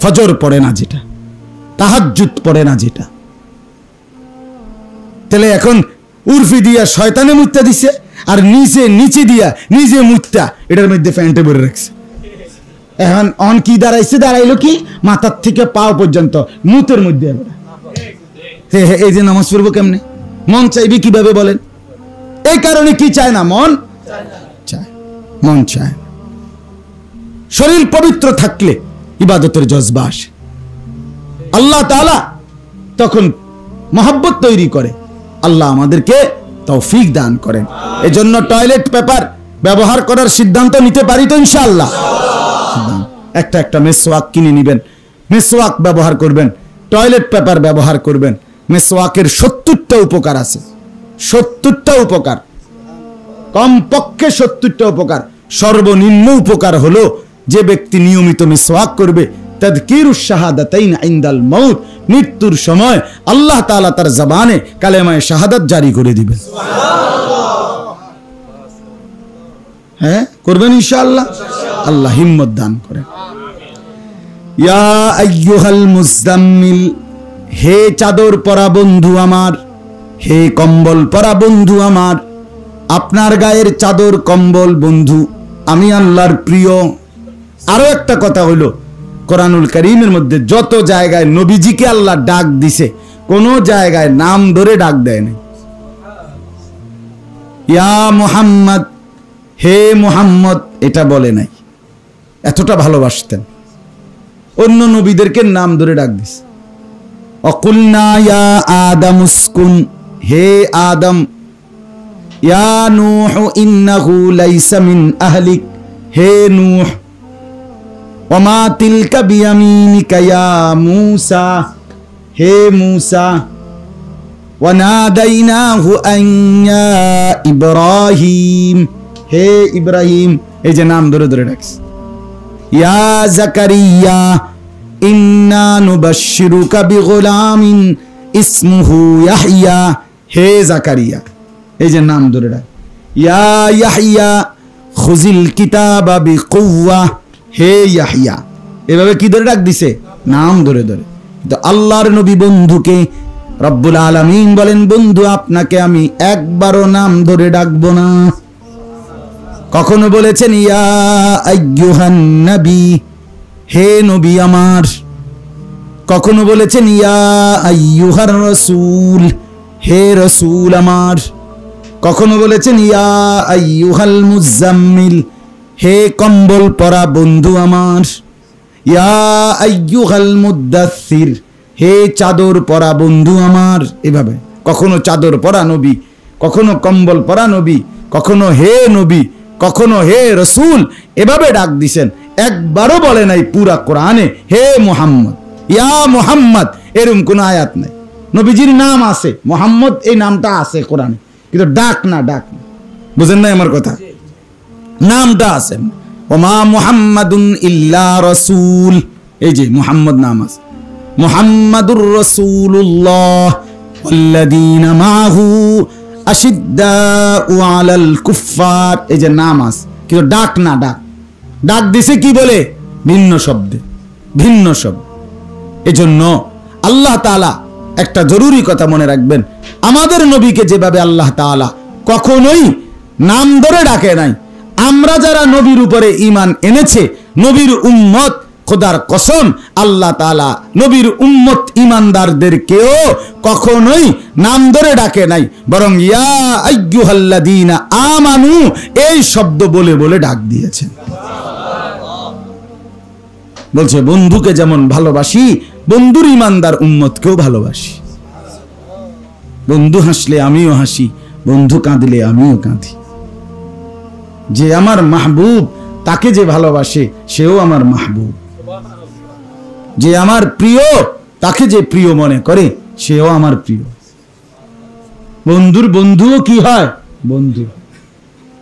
ফজর পড়ে না যেটা, তাহাজ্জুদ পড়ে না যেটা, তাহলে এখন উর্ফি দিয়া শয়তানে মুত্তা দিছে, আর নিচে দিয়া নিজে মুত্তা এটার মধ্যে প্যান্টে ভরে রাখছে। এখন অন কি দাঁড়াইছে, দাঁড়াইলো কি মাথার থেকে পাও পর্যন্ত মুতের মধ্যে। এই যে নামাজ পড়বো কেমনে, মন চাইবে কিভাবে বলেন? এই কারণে কি চায় না, মন চায়, মন চায়। শরীর পবিত্র থাকলে ইবাদতের জজবা আসে, আল্লাহ তাআলা তখন মহব্বত তৈরি করে। আল্লাহ আমাদেরকে তৌফিক দান করেন। এজন্য টয়লেট পেপার ব্যবহার করার সিদ্ধান্ত নিতে পারি তো ইনশাআল্লাহ? একটা মেসওয়াক কিনে নিবেন, মেসওয়াক ব্যবহার করবেন, টয়লেট পেপার ব্যবহার করবেন। মেসওয়াকের 70টা উপকার আছে, 70টা উপকার, কমপক্ষে 70টা উপকার। সর্বনিম্ন উপকার হলো যে ব্যক্তি নিয়মিত মিসওয়াক করবে, তাযকিরুশ শাহাদাতাইন ইনদাল মাউত, মৃত্যুর সময় আল্লাহ তাআলা তার জবানে কালেমায়ে শাহাদাত জারি করে দিবেন। হ্যাঁ, করবেন ইনশাআল্লাহ। আল্লাহ হিম্মত দান করেন। ইয়া আইয়ুহাল মুজাম্মিল, হে চাদর পরা বন্ধু আমার, হে কম্বল পরা বন্ধু আমার, আপনার গায়ের চাদর কম্বল বন্ধু, আমি আল্লাহর প্রিয়। আরো একটা কথা হইল, কোরআনুল কারীমের মধ্যে যত জায়গায় নবীজিকে আল্লাহ ডাক দিছে, কোন জায়গায় নাম ধরে ডাক দেয় নাই। ইয়া মুহাম্মদ, হে মুহাম্মদ, এটা বলে নাই। এতটা ভালোবাসতেন। অন্য নবীদেরকে নাম ধরে ডাক দিছে। অকুলনা ইয়া আদম উসকুন, হে আদম, ইয়া নূহ ইন্নাহু লাইসা মিন আহলিক, হে নূহ, ওমা তিলকা বিয়ামিনিকা ইয়া মূসা, হে মূসা, ওয়ানাদাইনাহু আন ইয়া ইব্রাহিম, হে ইব্রাহিম, এই যে নাম ধরে ধরে ডাকছে। ইয়া জাকারিয়া ইন্না নুবাশশিরুকা বিগুলামিন ইসমুহু ইয়াহইয়া, হে জাকারিয়া, এই যে নাম ধরে ডাক। ইয়া ইয়াহইয়া খুযিল কিতাবা বিকুওয়া, হে ইয়াহইয়া, এভাবে কি ধরে ডাক দিছে? নাম ধরে ধরে। তো আল্লাহর নবী বন্ধুকে রব্বুল আলামিন বলেন, বন্ধু আপনাকে আমি একবারও নাম ধরে ডাকবো না। কখনো বলেছেন ইয়া আইয়ুহান নবী, হে নবী আমার। কখনো বলেছেন ইয়া আইয়ুহার রাসূল, হে রাসূল আমার। কখনো বলেছেন ইয়া আইয়ুহাল মুজাম্মিল, হে কম্বল পরা বন্ধু আমার। ইয়া আইয়ুহাল মুদ্দাসসির, হে চাদর পরা বন্ধু আমার। এভাবে কখনো চাদর পরা নবী, কখনো কম্বল পরা নবী, কখনো হে নবী, কখনো হে রাসূল, এভাবে ডাক দিছেন। একবারও বলে নাই পুরা কোরআনে হে মুহাম্মদ, ইয়া মুহাম্মদ, এরকম কোন আয়াত নাই। নবীজির নাম আছে, মুহাম্মদ এই নামটা আছে কোরআনে, কিন্তু ডাক না, ডাক না। বুঝেন না আমার কথা? নামটা আছে। ওমা মুহাম্মাদুন ইল্লা রাসূল, এই যে মুহাম্মদ নাম আছে। মুহাম্মাদুর রাসূলুল্লাহ ওয়াল্লাযীনা মাহু আশিদ্দাউ আলাল কুফফার, এই যে নাম আছে, কিন্তু ডাক না। ডাক দিছে কি বলে? ভিন্ন শব্দে, ভিন্ন শব্দ। এজন্য আল্লাহ তাআলা একটা জরুরি কথা মনে রাখবেন, আমাদের নবীকে যেভাবে আল্লাহ তাআলা কখনোই নাম ধরে ডাকে নাই। আমরা যারা নবীর উপরে ঈমান এনেছে, নবীর উম্মত, খোদার কসম আল্লাহ তাআলা নবীর উম্মত ঈমানদারদেরকেও কখনোই নাম ধরে ডাকে নাই, বরং ইয়া আইয়ুহাল্লাযীনা আমানু এই শব্দ বলে বলে ডাক দিয়েছেন। বলছে বন্ধুকে যেমন ভালোবাসি, বন্ধুর ঈমানদার উম্মতকেও ভালোবাসি। বন্ধু হাসলে আমিও হাসি, বন্ধু কাঁদলে আমিও কাঁদি। যে আমার মাহবুব, তাকে যে ভালোবাসে সেও আমার মাহবুব। যে আমার প্রিয়, তাকে যে প্রিয় মনে করে সেও আমার প্রিয়। বন্ধুর বন্ধুও কি হয়? বন্ধু।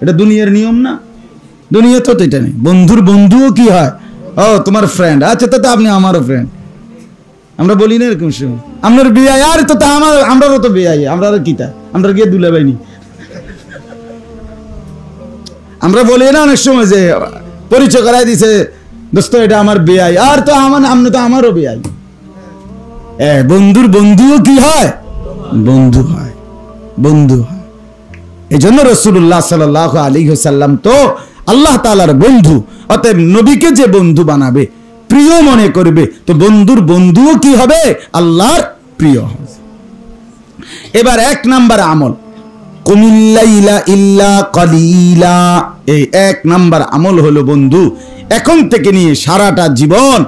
এটা দুনিয়ার নিয়ম না, দুনিয়া তো এটা নেই। বন্ধুর বন্ধুও কি হয়? ও তোমার ফ্রেন্ড, আচ্ছা তো আপনি আমারও ফ্রেন্ড। আমরা বলি না এরকম সময় আপনার বিয়ে আর তো আমার, আমরাও তো বিয়ে, আমরা কিতা, আমরা গিয়ে দুলে বাইনি, আমরা বলি না অনেক সময় যে পরিচয় করাই দিছে দোস্ত এটা আমার বিয়ে, আর তো আমার আপনি তো আমারও বিয়ে। বন্ধুর বন্ধুও কি হয়, বন্ধু হয়, বন্ধু হয়। এই জন্য রাসূলুল্লাহ সাল্লাল্লাহু আলাইহি ওয়াসাল্লাম তো আল্লাহ তাআলার বন্ধু, অতএব নবীকে যে বন্ধু বানাবে, প্রিয় মনে করবে, তো বন্ধুর বন্ধুও কি হবে, আল্লাহর প্রিয় হবে। এবার 1 নাম্বার আমল, কুমিল লাইলা ইল্লা কালিলা। এই 1 নাম্বার আমল হলো বন্ধু এখন থেকে নিয়ে সারাটা জীবন,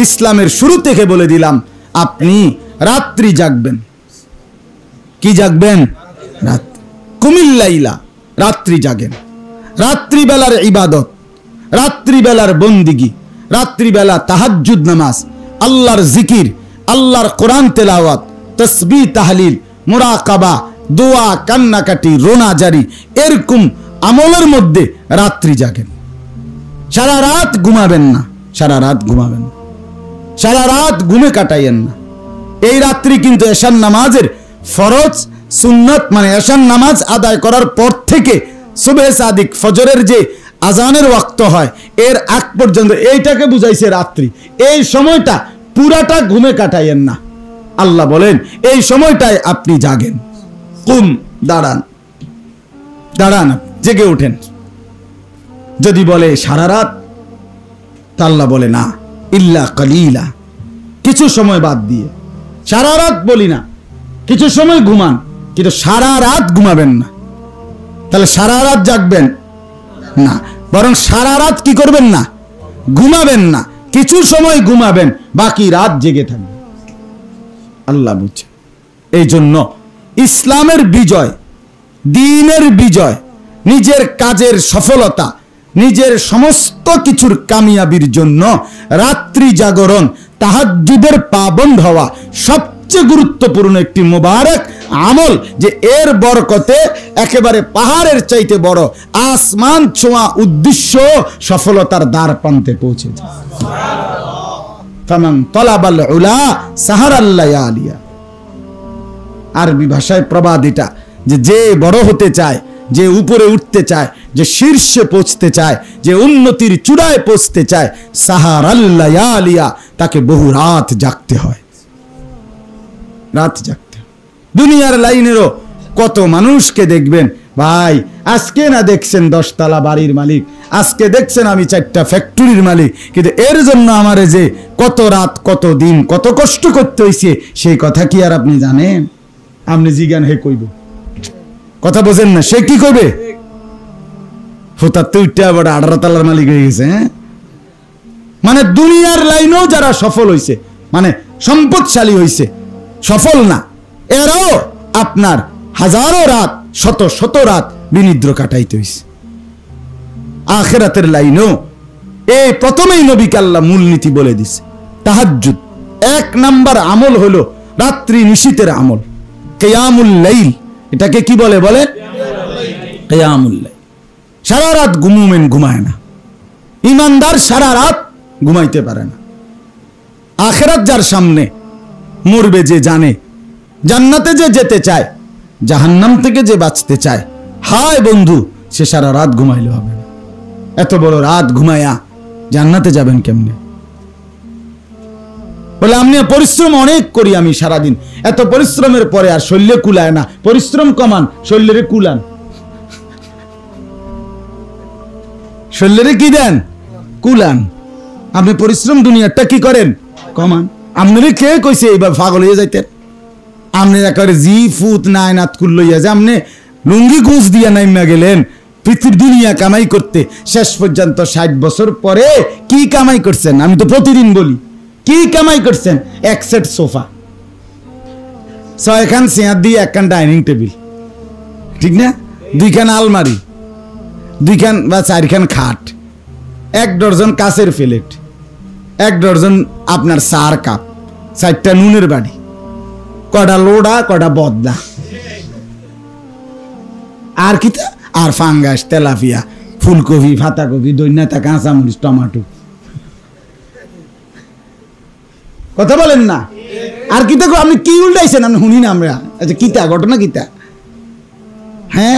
ইসলামের শুরু থেকে বলে দিলাম, আপনি রাত্রি জাগবেন। কি জাগবেন? রাত্রি। কুমিল লাইলা, রাত্রি জাগেন। রাত্রিবেলার ইবাদত, রাত্রিবেলার বন্দিগি, রাত্রিবেলা তাহাজ্জুদ নামাজ, আল্লাহর জিকির, আল্লাহর কোরআন তেলাওয়াত, তাসবিহ তাহলিল, মুরাকাবা, দোয়া, কান্নাকাটি, রোনা জারি, এরকম আমলের মধ্যে রাত্রি জাগেন। সারা রাত ঘুমাবেন না, সারা রাত ঘুমাবেন না, সারা রাত ঘুমে কাটাইয়েন না। এই রাত্রি কিন্তু এশার নামাজের ফরজ সুন্নত, মানে এশার নামাজ আদায় করার পর থেকে সুবহে সাদিক ফজরের যে আজানের ওয়াক্ত হয় এর আগ পর্যন্ত এইটাকে বুঝাইছে রাত্রি। এই সময়টা পুরাটা ঘুমে কাটাইয়েন না। আল্লাহ বলেন এই সময়টায় আপনি জাগেন, কুম, দাঁড়ান, দাঁড়ান, জেগে ওঠেন। যদি বলে সারা রাত, তা আল্লাহ বলে না, ইল্লা কালিলা, কিছু সময় বাদ দিয়ে। সারা রাত বলি না, কিছু সময় ঘুমান, কিন্তু সারা রাত ঘুমাবেন না। তাহলে সারা রাত জাগবেন না, বরং সারা রাত কি করবেন না, ঘুমাবেন না, কিছু সময় ঘুমাবেন, বাকি রাত জেগে থাকবেন। আল্লাহ বুঝছে। এই জন্য ইসলামের বিজয়, দ্বীনের বিজয়, নিজের কাজের সফলতা, নিজের সমস্ত কিছুর কামিয়াবির জন্য রাত্রি জাগরণ, তাহাজ্জুদের পাবন্দ হওয়া সবচেয়ে গুরুত্বপূর্ণ একটি মোবারক আমল, যে এর বরকতে একেবারে পাহাড়ের চাইতে বড়, আসমান ছোঁয়া উদ্দেশ্য সফলতার দ্বার প্রান্তে পৌঁছে যায়। ফামান তালাবাল উলা সাহারাল লায়ালিয়া। আরবি ভাষায় প্রবাদ এটা, যে বড় হতে চায়, যে উপরে উঠতে চায়, যে শীর্ষে পৌঁছতে চায়, যে উন্নতির চূড়ায় পৌঁছতে চায়, সাহারাল লায়ালিয়া, তাকে বহু রাত জাগতে হয়, রাত জাগতে হয়। দুনিয়ার লাইনেরও কত মানুষকে দেখবেন ভাই, আজকে না দেখছেন 10 তলা বাড়ির মালিক, আজকে দেখছেন আমি 4টা ফ্যাক্টরির মালিক, কিন্তু এর জন্য আমারে যে কত রাত, কত দিন, কত কষ্ট করতে হয়েছে, সেই কথা কি আর আপনি জানেন? আপনি জিজ্ঞান হে কইব, কথা বোঝেন না, সে কি করবে? ফুতাতে উঠতে আবার 18 তলার মালিক হয়ে গেছে। মানে দুনিয়ার লাইনেও যারা সফল হয়েছে, মানে সম্পদশালী হয়েছে, সফল না, এরাও আপনার হাজারো রাত, শত শত রাত বিনিদ্র কাটাইতে হয়েছে। আখিরাতের লাইনেও এই প্রথমেই নবীকে আল্লাহ মূলনীতি বলে দিছে, তাহাজ্জুদ 1 নাম্বার আমল হলো রাত্রি নিশীথের আমল, কিয়ামুল লাইল। এটাকে কি বলে? বলে কিয়ামুল লাইল। সারা রাত ঘুমুমেন, ঘুমায় না। ইমানদার সারা রাত ঘুমাইতে পারে না। আখিরাত যার সামনে, মরবে যে জানে, জান্নাতে যে যেতে চায়, জাহান্নাম থেকে যে বাঁচতে চায়, হায় বন্ধু, সে সারা রাত ঘুমাইলে হবে না। এত বড় রাত ঘুমায়া জান্নাতে যাবেন কেমনে? বলে আমি পরিশ্রম অনেক করি, আমি সারাদিন, এত পরিশ্রমের পরে আর শরীরে কুলায় না, পরিশ্রম কমান, শরীরে কুলান। শরীরে কি দেন? কুলান। আপনি পরিশ্রম দুনিয়াটা কি করেন? কমান। আপনারে কে কইছে এইবার পাগল হয়ে যাইতেন? আপনি একেবারে জি ফুত নাই নাত কুল্লইয়া যে আপনি লুঙ্গি গুঁজ দিয়া নাইমা গেলেন পৃথিবীর দুনিয়া কামাই করতে। শেষ পর্যন্ত 60 বছর পরে কি কামাই করছেন? আমি তো প্রতিদিন বলি, কি কামাই করছেন? 1 সেট সোফা, 6 খান চেয়ার দিয়ে 1 খান ডাইনিং টেবিল, ঠিক না? 2 খান আলমারি, 2 খান বা 4 খান খাট, 1 ডজন কাচের প্লেট, 1 ডজন আপনার চার কাপ, 4টা নুনের বাড়ি, কটা লোড়া, কটা বদলা, আর কি, আর ফাঙ্গাস, তেলাপিয়া, ফুলকপি, পাতাকপি, দৈন্যতা, কাঁচামরিচ, টমাটো, কথা বলেন না। আর কিতা আপনি কি উল্টাইছেন আমি শুনি না আমরা। আচ্ছা কিতা ঘটনা কিতা? হ্যাঁ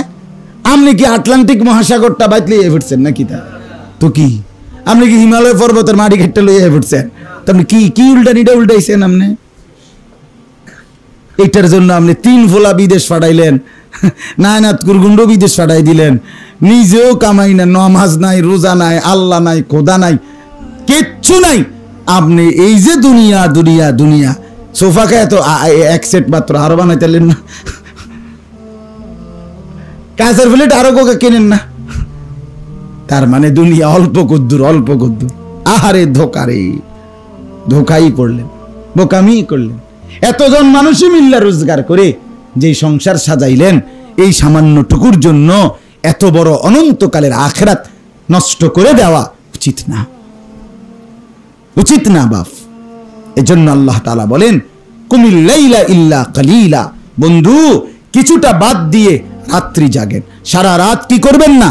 আপনি কি আটলান্টিক মহাসাগরটা বাইতে লইয়া ফিরছেন না কিতা? তো কি আপনি কি হিমালয় পর্বতের মাটি ঘেটটা লইয়া ফিরছেন? তো আপনি কি কি উল্টানিটা উল্টাইছেন আপনি? এটার জন্য আপনি 3 ফোলা বিদেশ পাঠাইলেন, নায়নাত কুরগুন্ড বিদেশ পাঠাই দিলেন, নিজেও কামাই না, নামাজ নাই, রোজা নাই, আল্লাহ নাই, খোদা নাই, কিচ্ছু নাই। আপনি এই যে দুনিয়া দুনিয়া দুনিয়া সোফা খায় তো এক সেট মাত্র আরো বানাইতেলেন না, কাঁচের প্লেট আরো কোকা কেনেন না। তার মানে দুনিয়া অল্প কদ্দুর অল্প কদ্দুর। আহারে ধোকারে, ধোকাই করলেন, বোকামি করলেন। এতজন মানুষই মিল্লা রোজগার করে যে সংসার সাজাইলেন, এই সামান্য টুকুর জন্য এত বড় অনন্তকালের আখিরাত নষ্ট করে দেওয়া উচিত না, উচিত না বাপ। এজন্য আল্লাহ তাআলা বলেন কুমিল লাইলা ইল্লা কালিলা, বন্ধু কিছুটা বাদ দিয়ে রাত্রি জাগেন, সারা রাত কি করবেন না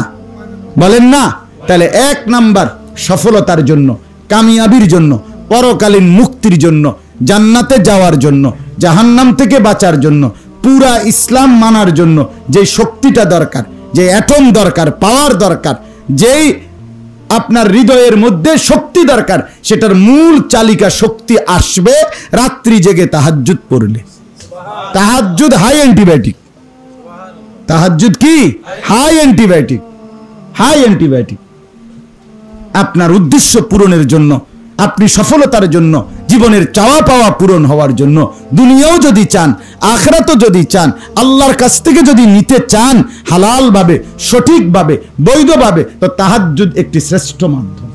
বলেন না। তাহলে 1 নাম্বার সফলতার জন্য, কামিয়াবির জন্য, পরকালীন মুক্তির জন্য, জান্নাতে যাওয়ার জন্য, জাহান্নাম থেকে বাঁচার জন্য, পুরা ইসলাম মানার জন্য যে শক্তিটা দরকার, যে অ্যাটম দরকার, পাওয়ার দরকার, যেই আপনার হৃদয়ের মধ্যে শক্তি দরকার, সেটার মূল চালিকা শক্তি আসবে রাত্রি জেগে তাহাজ্জুদ পড়লে। তাহাজ্জুদ হাই অ্যান্টিবায়োটিক, তাহাজ্জুদ কি হাই অ্যান্টিবায়োটিক, হাই অ্যান্টিবায়োটিক। আপনার উদ্দেশ্য পূরণের জন্য, আপনি সফলতার জন্য, জীবনের চাওয়া পাওয়া পূরণ হওয়ার জন্য, দুনিয়াও যদি চান, আখিরাতও যদি চান, আল্লাহর কাছ থেকে যদি নিতে চান হালাল ভাবে, সঠিকভাবে, বৈধভাবে, তো তাহাজ্জুদ একটি শ্রেষ্ঠ মাধ্যম।